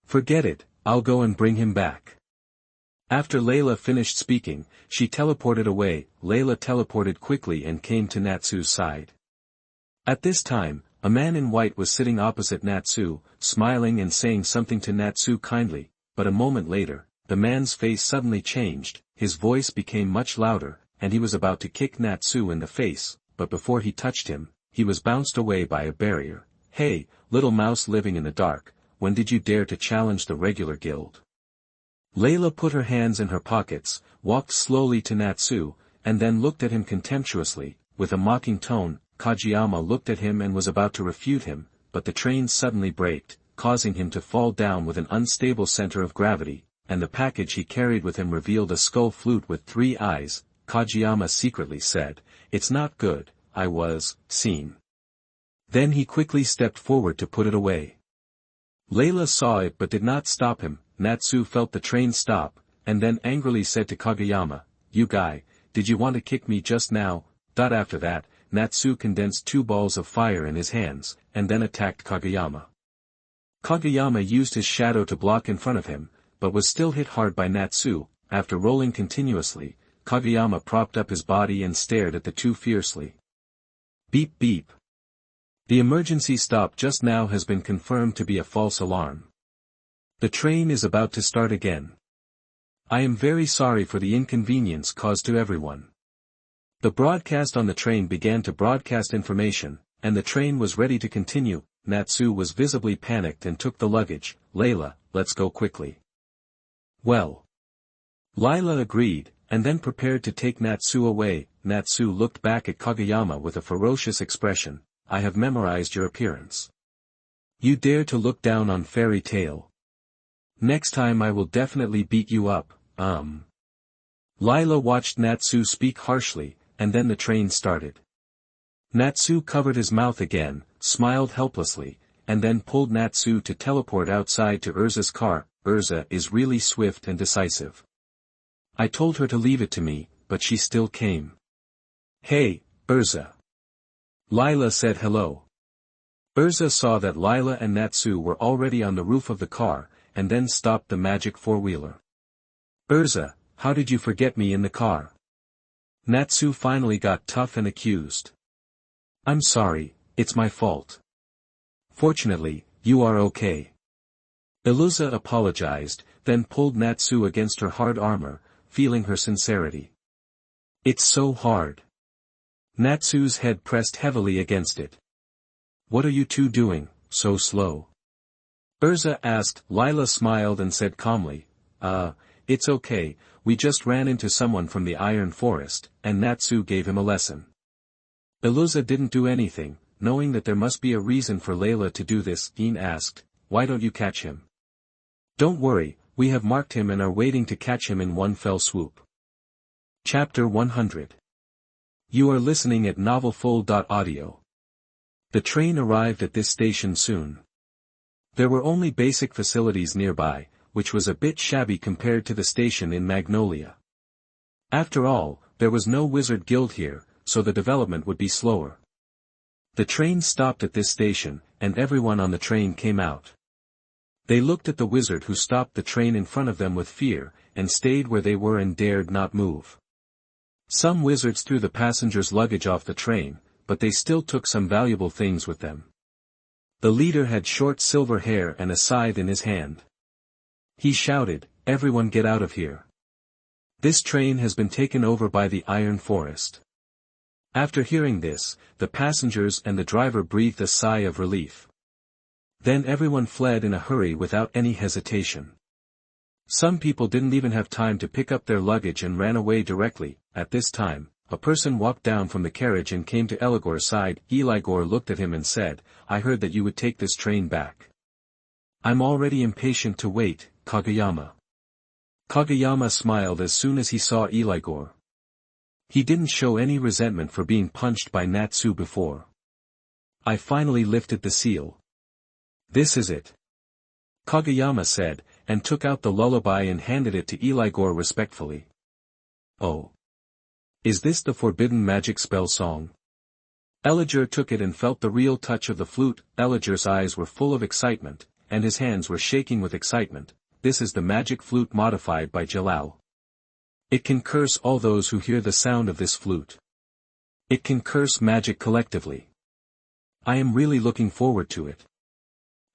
Forget it, I'll go and bring him back. After Leila finished speaking, she teleported away. Leila teleported quickly and came to Natsu's side. At this time, a man in white was sitting opposite Natsu, smiling and saying something to Natsu kindly, but a moment later, the man's face suddenly changed, his voice became much louder, and he was about to kick Natsu in the face, but before he touched him, he was bounced away by a barrier. Hey, little mouse living in the dark, when did you dare to challenge the regular guild? Leila put her hands in her pockets, walked slowly to Natsu, and then looked at him contemptuously, with a mocking tone. Kageyama looked at him and was about to refute him, but the train suddenly braked, causing him to fall down with an unstable center of gravity, and the package he carried with him revealed a skull flute with 3 eyes. Kageyama secretly said, "It's not good, I was seen." Then he quickly stepped forward to put it away. Leila saw it but did not stop him. Natsu felt the train stop, and then angrily said to Kageyama, "You guy, did you want to kick me just now?" After that, Natsu condensed 2 balls of fire in his hands, and then attacked Kageyama. Kageyama used his shadow to block in front of him, but was still hit hard by Natsu. After rolling continuously, Kageyama propped up his body and stared at the two fiercely. Beep beep. The emergency stop just now has been confirmed to be a false alarm. The train is about to start again. I am very sorry for the inconvenience caused to everyone. The broadcast on the train began to broadcast information, and the train was ready to continue. Natsu was visibly panicked and took the luggage. Leila, let's go quickly. Well. Leila agreed, and then prepared to take Natsu away. Natsu looked back at Kageyama with a ferocious expression. I have memorized your appearance. You dare to look down on Fairy Tail. Next time I will definitely beat you up. Leila watched Natsu speak harshly, and then the train started. Natsu covered his mouth again, smiled helplessly, and then pulled Natsu to teleport outside to Urza's car. Urza is really swift and decisive. I told her to leave it to me, but she still came. Hey, Urza. Leila said hello. Urza saw that Leila and Natsu were already on the roof of the car, and then stopped the magic four-wheeler. Urza, how did you forget me in the car? Natsu finally got tough and accused. I'm sorry, it's my fault. Fortunately, you are okay. Urza apologized, then pulled Natsu against her hard armor, feeling her sincerity. It's so hard. Natsu's head pressed heavily against it. What are you two doing, so slow? Urza asked. Leila smiled and said calmly, it's okay, we just ran into someone from the Iron Forest, and Natsu gave him a lesson. Urza didn't do anything, knowing that there must be a reason for Leila to do this. Dean asked, why don't you catch him? Don't worry, we have marked him and are waiting to catch him in one fell swoop. Chapter 100. You are listening at novelfull.audio. The train arrived at this station soon. There were only basic facilities nearby, which was a bit shabby compared to the station in Magnolia. After all, there was no wizard guild here, so the development would be slower. The train stopped at this station, and everyone on the train came out. They looked at the wizard who stopped the train in front of them with fear, and stayed where they were and dared not move. Some wizards threw the passengers' luggage off the train, but they still took some valuable things with them. The leader had short silver hair and a scythe in his hand. He shouted, everyone get out of here. This train has been taken over by the Iron Forest. After hearing this, the passengers and the driver breathed a sigh of relief. Then everyone fled in a hurry without any hesitation. Some people didn't even have time to pick up their luggage and ran away directly. At this time, a person walked down from the carriage and came to Eligor's side. Eligor looked at him and said, I heard that you would take this train back. I'm already impatient to wait, Kageyama. Kageyama smiled as soon as he saw Eligor. He didn't show any resentment for being punched by Natsu before. I finally lifted the seal. This is it. Kageyama said, and took out the lullaby and handed it to Eligor respectfully. Oh. Is this the forbidden magic spell song? Elijah took it and felt the real touch of the flute. Elijah's eyes were full of excitement, and his hands were shaking with excitement. This is the magic flute modified by Jalal. It can curse all those who hear the sound of this flute. It can curse magic collectively. I am really looking forward to it.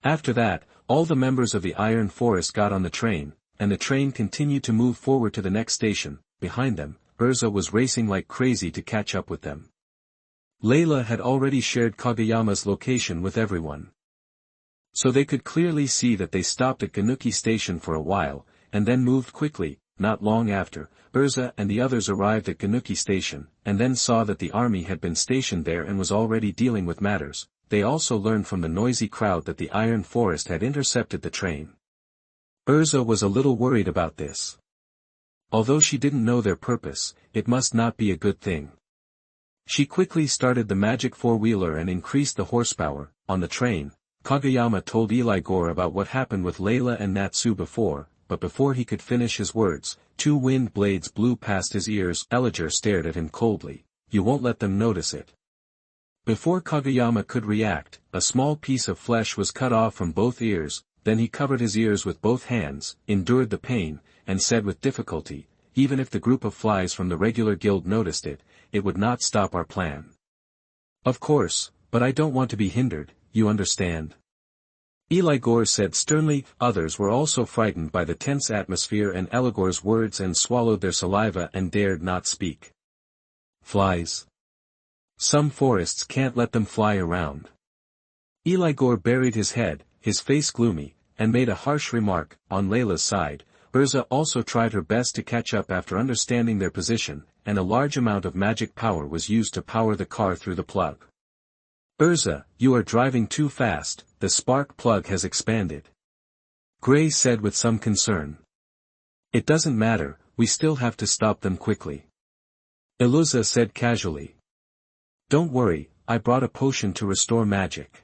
After that, all the members of the Iron Forest got on the train, and the train continued to move forward to the next station. Behind them, Urza was racing like crazy to catch up with them. Leila had already shared Kageyama's location with everyone. So they could clearly see that they stopped at Ganuki Station for a while, and then moved quickly. Not long after, Urza and the others arrived at Ganuki Station, and then saw that the army had been stationed there and was already dealing with matters. They also learned from the noisy crowd that the Iron Forest had intercepted the train. Urza was a little worried about this. Although she didn't know their purpose, it must not be a good thing. She quickly started the magic four-wheeler and increased the horsepower. On the train, Kageyama told Eligor about what happened with Leila and Natsu before, but before he could finish his words, two wind blades blew past his ears. Elijah stared at him coldly. You won't let them notice it. Before Kageyama could react, a small piece of flesh was cut off from both ears. Then he covered his ears with both hands, endured the pain, and said with difficulty, even if the group of flies from the regular guild noticed it, it would not stop our plan. Of course, but I don't want to be hindered, you understand? Eligor said sternly. Others were also frightened by the tense atmosphere and Eligor's words and swallowed their saliva and dared not speak. Flies. Some forests can't let them fly around. Eligor buried his head, his face gloomy, and made a harsh remark. On Leila's side, Urza also tried her best to catch up after understanding their position, and a large amount of magic power was used to power the car through the plug. Urza, you are driving too fast, the spark plug has expanded. Gray said with some concern. It doesn't matter, we still have to stop them quickly. Iluza said casually. Don't worry, I brought a potion to restore magic.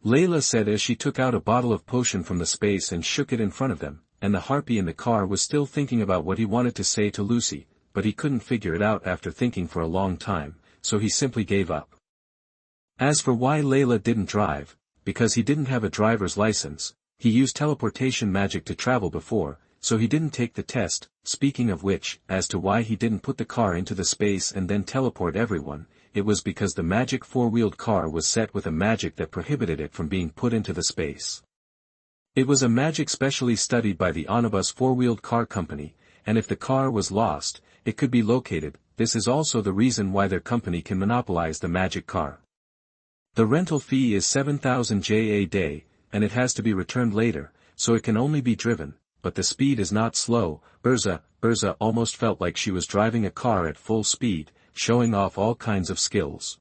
Leila said as she took out a bottle of potion from the space and shook it in front of them, and the harpy in the car was still thinking about what he wanted to say to Lucy, but he couldn't figure it out after thinking for a long time, so he simply gave up. As for why Leila didn't drive, because he didn't have a driver's license, he used teleportation magic to travel before, so he didn't take the test. Speaking of which, as to why he didn't put the car into the space and then teleport everyone, it was because the magic four-wheeled car was set with a magic that prohibited it from being put into the space. It was a magic specially studied by the Onibus four-wheeled car company, and if the car was lost, it could be located. This is also the reason why their company can monopolize the magic car. The rental fee is 7,000 JA a day, and it has to be returned later, so it can only be driven, but the speed is not slow. Urza almost felt like she was driving a car at full speed, showing off all kinds of skills.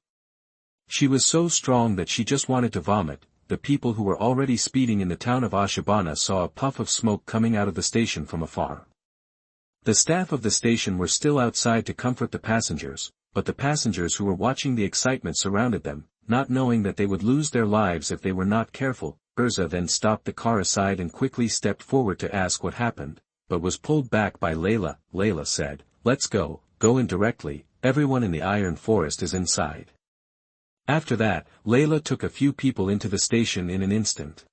She was so strong that she just wanted to vomit. The people who were already speeding in the town of Ashibana saw a puff of smoke coming out of the station from afar. The staff of the station were still outside to comfort the passengers, but the passengers who were watching the excitement surrounded them, not knowing that they would lose their lives if they were not careful. Urza then stopped the car aside and quickly stepped forward to ask what happened, but was pulled back by Leila. Leila said, "Let's go in directly, everyone in the Iron Forest is inside." After that, Leila took a few people into the station in an instant.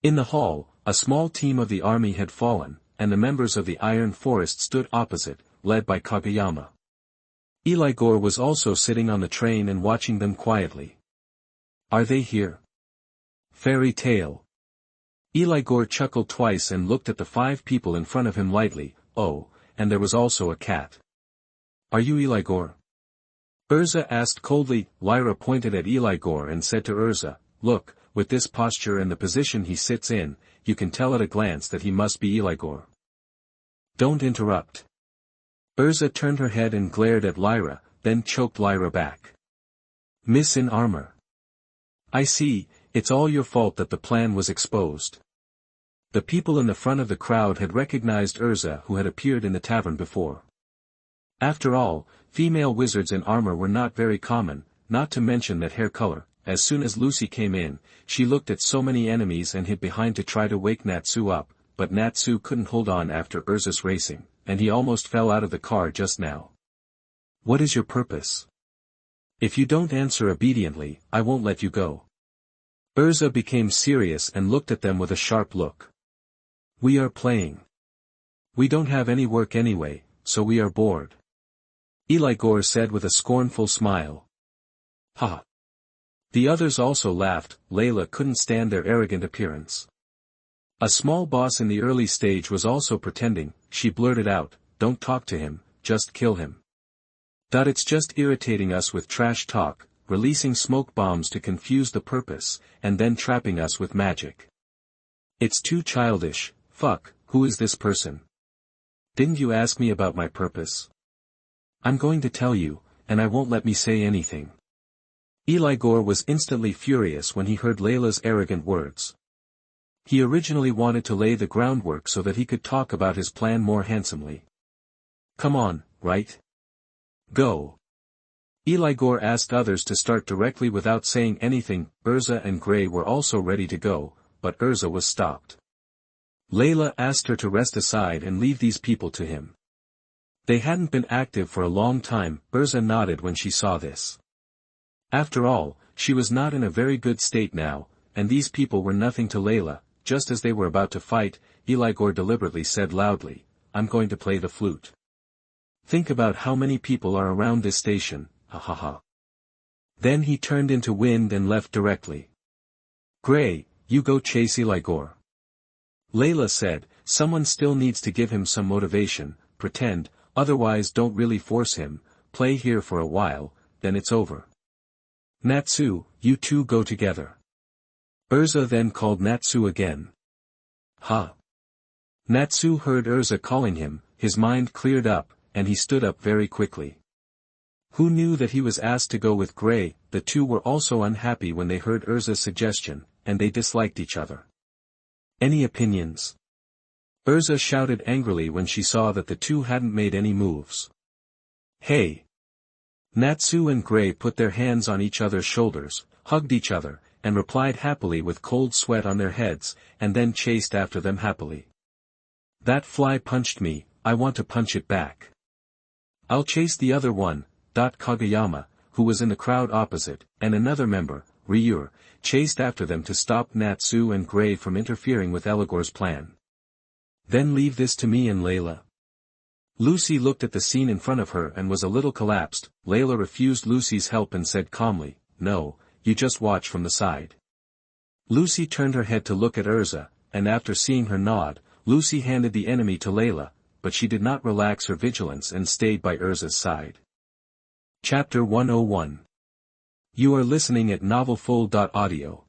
In the hall, a small team of the army had fallen, and the members of the Iron Forest stood opposite, led by Kageyama. Eligor was also sitting on the train and watching them quietly. Are they here? Fairy tale. Eligor chuckled twice and looked at the 5 people in front of him lightly. Oh, and there was also a cat. Are you Eligor? Urza asked coldly. Lyra pointed at Eligor and said to Urza, look, with this posture and the position he sits in, you can tell at a glance that he must be Eligor. Don't interrupt. Urza turned her head and glared at Lyra, then choked Lyra back. Miss in armor. I see, it's all your fault that the plan was exposed. The people in the front of the crowd had recognized Urza, who had appeared in the tavern before. After all, female wizards in armor were not very common, not to mention that hair color. As soon as Lucy came in, she looked at so many enemies and hid behind to try to wake Natsu up, but Natsu couldn't hold on after Urza's racing, and he almost fell out of the car just now. What is your purpose? If you don't answer obediently, I won't let you go. Urza became serious and looked at them with a sharp look. We are playing. We don't have any work anyway, so we are bored. Igor said with a scornful smile. Ha! The others also laughed. Leila couldn't stand their arrogant appearance. A small boss in the early stage was also pretending. She blurted out, don't talk to him, just kill him. It's just irritating us with trash talk, releasing smoke bombs to confuse the purpose, and then trapping us with magic. It's too childish. Fuck, who is this person? Didn't you ask me about my purpose? I'm going to tell you, and I won't let me say anything. Igor was instantly furious when he heard Leila's arrogant words. He originally wanted to lay the groundwork so that he could talk about his plan more handsomely. Come on, right? Go. Igor asked others to start directly without saying anything. Urza and Gray were also ready to go, but Urza was stopped. Leila asked her to rest aside and leave these people to him. They hadn't been active for a long time. Urza nodded when she saw this. After all, she was not in a very good state now, and these people were nothing to Leila. Just as they were about to fight, Igor deliberately said loudly, I'm going to play the flute. Think about how many people are around this station, ha ha ha. Then he turned into wind and left directly. Gray, you go chase Igor. Leila said, someone still needs to give him some motivation, pretend, otherwise don't really force him, play here for a while, then it's over. Natsu, you two go together. Urza then called Natsu again. Ha! Natsu heard Urza calling him, his mind cleared up, and he stood up very quickly. Who knew that he was asked to go with Gray? The two were also unhappy when they heard Urza's suggestion, and they disliked each other. Any opinions? Urza shouted angrily when she saw that the two hadn't made any moves. Hey! Natsu and Gray put their hands on each other's shoulders, hugged each other, and replied happily with cold sweat on their heads, and then chased after them happily. That fly punched me, I want to punch it back. I'll chase the other one. Kageyama, who was in the crowd opposite, and another member, Ryur, chased after them to stop Natsu and Gray from interfering with Igor's plan. Then leave this to me and Leila. Lucy looked at the scene in front of her and was a little collapsed. Leila refused Lucy's help and said calmly, no, you just watch from the side. Lucy turned her head to look at Urza, and after seeing her nod, Lucy handed the enemy to Leila, but she did not relax her vigilance and stayed by Urza's side. Chapter 101. You are listening at novelfull.audio.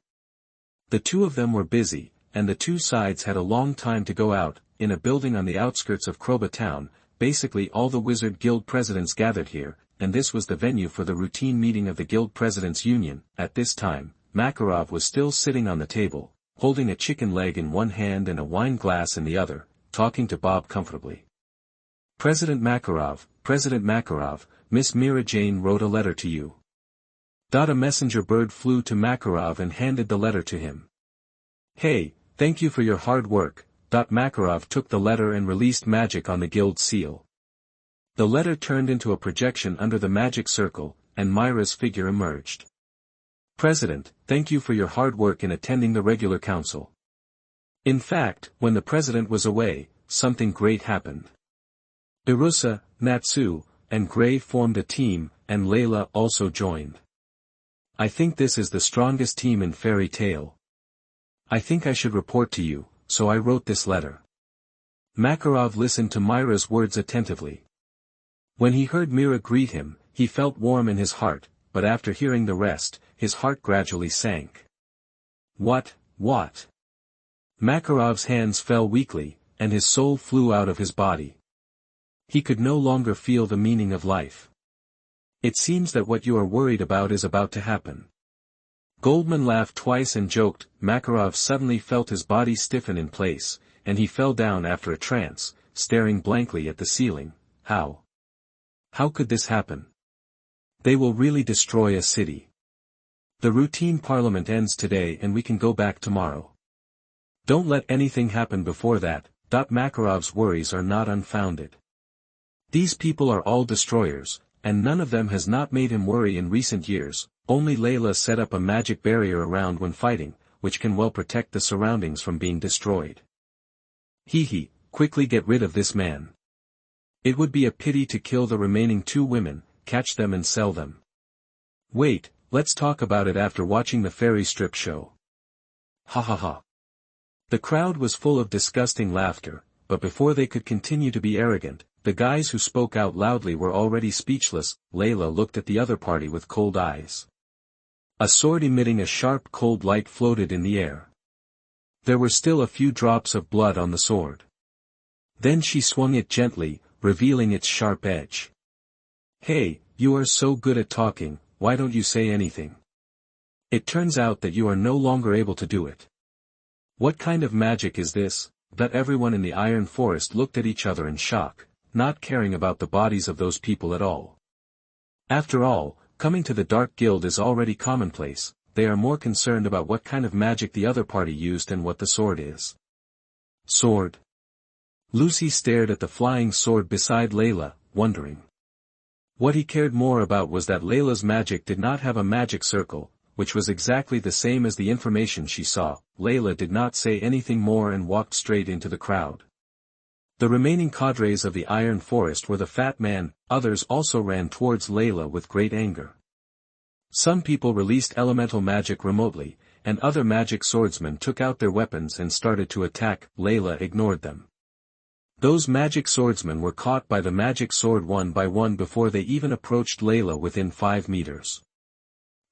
The two of them were busy, and the two sides had a long time to go out. In a building on the outskirts of Kroba town, basically all the Wizard Guild presidents gathered here, and this was the venue for the routine meeting of the Guild Presidents' Union. At this time, Makarov was still sitting on the table, holding a chicken leg in one hand and a wine glass in the other, talking to Bob comfortably. President Makarov, Miss Mira Jane wrote a letter to you. A messenger bird flew to Makarov and handed the letter to him. Hey, thank you for your hard work. Makarov took the letter and released magic on the guild seal. The letter turned into a projection under the magic circle, and Myra's figure emerged. President, thank you for your hard work in attending the regular council. In fact, when the president was away, something great happened. Irusa, Natsu, and Gray formed a team, and Leila also joined. I think this is the strongest team in Fairy Tale. I think I should report to you, so I wrote this letter. Makarov listened to Myra's words attentively. When he heard Mira greet him, he felt warm in his heart, but after hearing the rest, his heart gradually sank. What? Makarov's hands fell weakly, and his soul flew out of his body. He could no longer feel the meaning of life. It seems that what you are worried about is about to happen. Goldman laughed twice and joked. Makarov suddenly felt his body stiffen in place, and he fell down after a trance, staring blankly at the ceiling. How? How could this happen? They will really destroy a city. The routine parliament ends today and we can go back tomorrow. Don't let anything happen before that. Makarov's worries are not unfounded. These people are all destroyers, and none of them has not made him worry in recent years. Only Leila set up a magic barrier around when fighting, which can well protect the surroundings from being destroyed. He, quickly get rid of this man. It would be a pity to kill the remaining 2 women, catch them and sell them. Wait, let's talk about it after watching the fairy strip show. Ha ha ha. The crowd was full of disgusting laughter, but before they could continue to be arrogant, the guys who spoke out loudly were already speechless. Leila looked at the other party with cold eyes. A sword emitting a sharp cold light floated in the air. There were still a few drops of blood on the sword. Then she swung it gently, revealing its sharp edge. Hey, you are so good at talking, why don't you say anything? It turns out that you are no longer able to do it. What kind of magic is this? That everyone in the Iron Forest looked at each other in shock, not caring about the bodies of those people at all. After all, coming to the Dark Guild is already commonplace, they are more concerned about what kind of magic the other party used and what the sword is. Sword. Lucy stared at the flying sword beside Leila, wondering. What he cared more about was that Leila's magic did not have a magic circle, which was exactly the same as the information she saw. Leila did not say anything more and walked straight into the crowd. The remaining cadres of the Iron Forest were the fat man, others also ran towards Leila with great anger. Some people released elemental magic remotely, and other magic swordsmen took out their weapons and started to attack. Leila ignored them. Those magic swordsmen were caught by the magic sword one by one before they even approached Leila within 5 meters.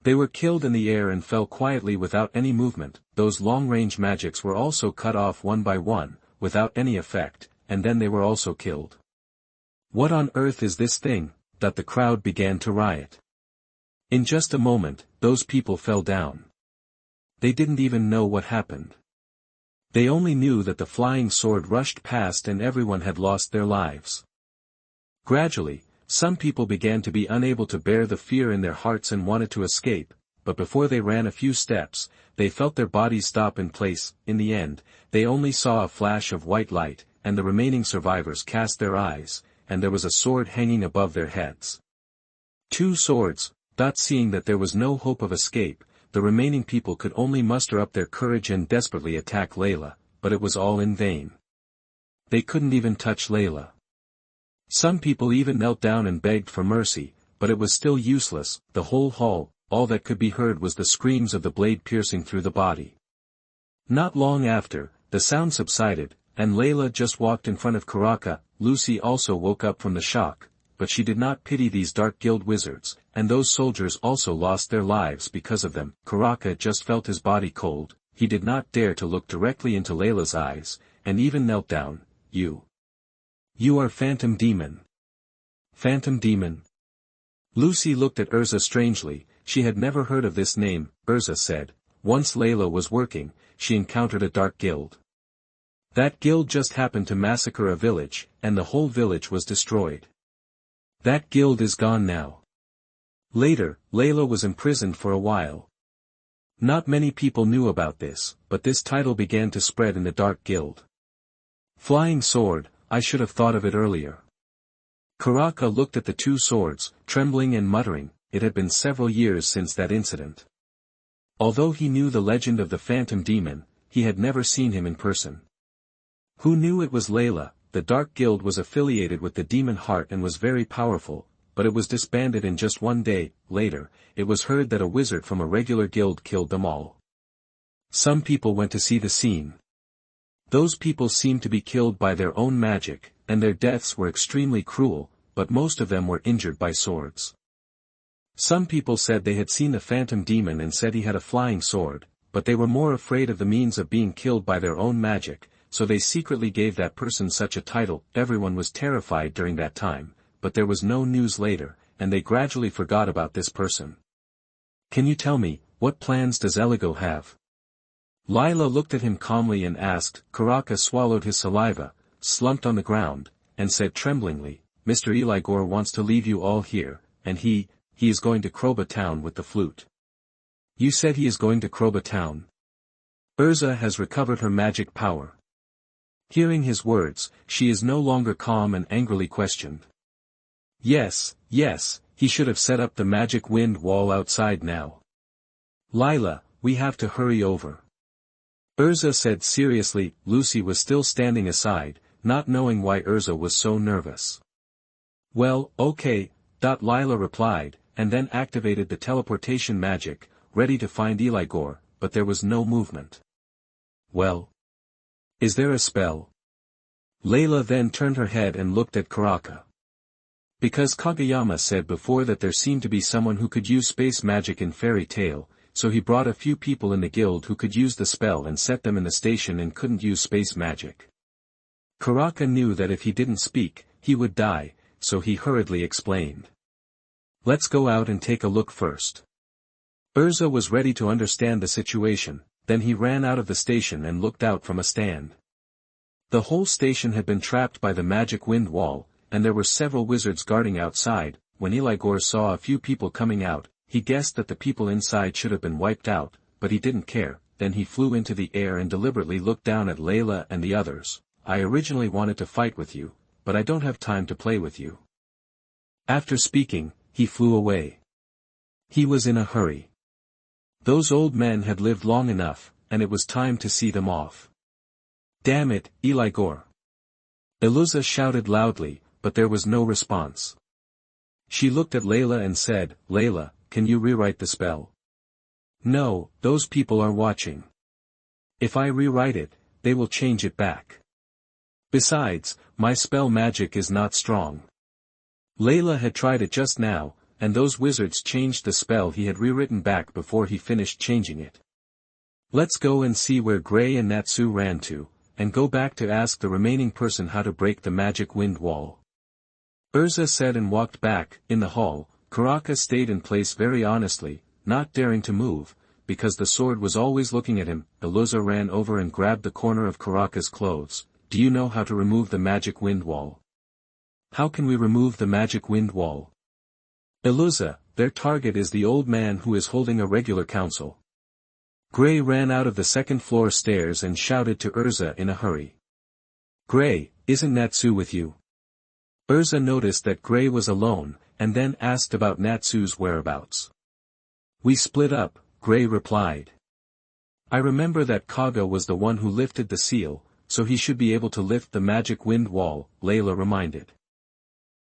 They were killed in the air and fell quietly without any movement. Those long-range magics were also cut off one by one, without any effect, and then they were also killed. What on earth is this thing? That the crowd began to riot. In just a moment, those people fell down. They didn't even know what happened. They only knew that the flying sword rushed past and everyone had lost their lives. Gradually, some people began to be unable to bear the fear in their hearts and wanted to escape, but before they ran a few steps, they felt their bodies stop in place. In the end, they only saw a flash of white light, and the remaining survivors cast their eyes, and there was a sword hanging above their heads. 2 swords, but seeing that there was no hope of escape, the remaining people could only muster up their courage and desperately attack Leila, but it was all in vain. They couldn't even touch Leila. Some people even knelt down and begged for mercy, but it was still useless. The whole hall, all that could be heard was the screams of the blade piercing through the body. Not long after, the sound subsided, and Leila just walked in front of Karaka. Lucy also woke up from the shock, but she did not pity these Dark Guild wizards, and those soldiers also lost their lives because of them. Karaka just felt his body cold, he did not dare to look directly into Leila's eyes, and even knelt down. You are Phantom Demon. Phantom Demon. Lucy looked at Urza strangely, she had never heard of this name. Urza said, once Leila was working, she encountered a Dark Guild. That guild just happened to massacre a village, and the whole village was destroyed. That guild is gone now. Later, Leila was imprisoned for a while. Not many people knew about this, but this title began to spread in the Dark Guild. Flying sword, I should have thought of it earlier. Karaka looked at the 2 swords, trembling and muttering. It had been several years since that incident. Although he knew the legend of the Phantom Demon, he had never seen him in person. Who knew it was Leila? The Dark Guild was affiliated with the Demon Heart and was very powerful, but it was disbanded in just 1 day. Later, it was heard that a wizard from a regular guild killed them all. Some people went to see the scene. Those people seemed to be killed by their own magic, and their deaths were extremely cruel, but most of them were injured by swords. Some people said they had seen the Phantom Demon and said he had a flying sword, but they were more afraid of the means of being killed by their own magic, so they secretly gave that person such a title. Everyone was terrified during that time, but there was no news later, and they gradually forgot about this person. Can you tell me, what plans does Eligo have? Leila looked at him calmly and asked. Karaka swallowed his saliva, slumped on the ground, and said tremblingly, Mr. Eligor wants to leave you all here, and he is going to Kroba town with the flute. You said he is going to Kroba town? Urza has recovered her magic power. Hearing his words, she is no longer calm and angrily questioned. Yes, yes, he should have set up the magic wind wall outside now. Leila, we have to hurry over. Urza said seriously. Lucy was still standing aside, not knowing why Urza was so nervous. Well, okay, Leila replied, and then activated the teleportation magic, ready to find Igor, but there was no movement. Well? Is there a spell? Leila then turned her head and looked at Karaka. Because Kageyama said before that there seemed to be someone who could use space magic in Fairy Tail, so he brought a few people in the guild who could use the spell and set them in the station and couldn't use space magic. Karaka knew that if he didn't speak, he would die, so he hurriedly explained. Let's go out and take a look first. Urza was ready to understand the situation, then he ran out of the station and looked out from a stand. The whole station had been trapped by the magic wind wall, and there were several wizards guarding outside. When Igor saw a few people coming out, he guessed that the people inside should have been wiped out, but he didn't care. Then he flew into the air and deliberately looked down at Leila and the others. I originally wanted to fight with you, but I don't have time to play with you. After speaking, he flew away. He was in a hurry. Those old men had lived long enough, and it was time to see them off. Damn it, Igor! Iluza shouted loudly, but there was no response. She looked at Leila and said, Leila, can you rewrite the spell? No, those people are watching. If I rewrite it, they will change it back. Besides, my spell magic is not strong. Leila had tried it just now, and those wizards changed the spell he had rewritten back before he finished changing it. Let's go and see where Gray and Natsu ran to, and go back to ask the remaining person how to break the magic wind wall. Urza said and walked back. In the hall, Karaka stayed in place very honestly, not daring to move, because the sword was always looking at him. Iluza ran over and grabbed the corner of Karaka's clothes. Do you know how to remove the magic wind wall? How can we remove the magic wind wall? Iluza, their target is the old man who is holding a regular council. Gray ran out of the second-floor stairs and shouted to Urza in a hurry. Gray, isn't Natsu with you? Urza noticed that Gray was alone, and then asked about Natsu's whereabouts. We split up, Gray replied. I remember that Kaga was the one who lifted the seal, so he should be able to lift the magic wind wall, Leila reminded.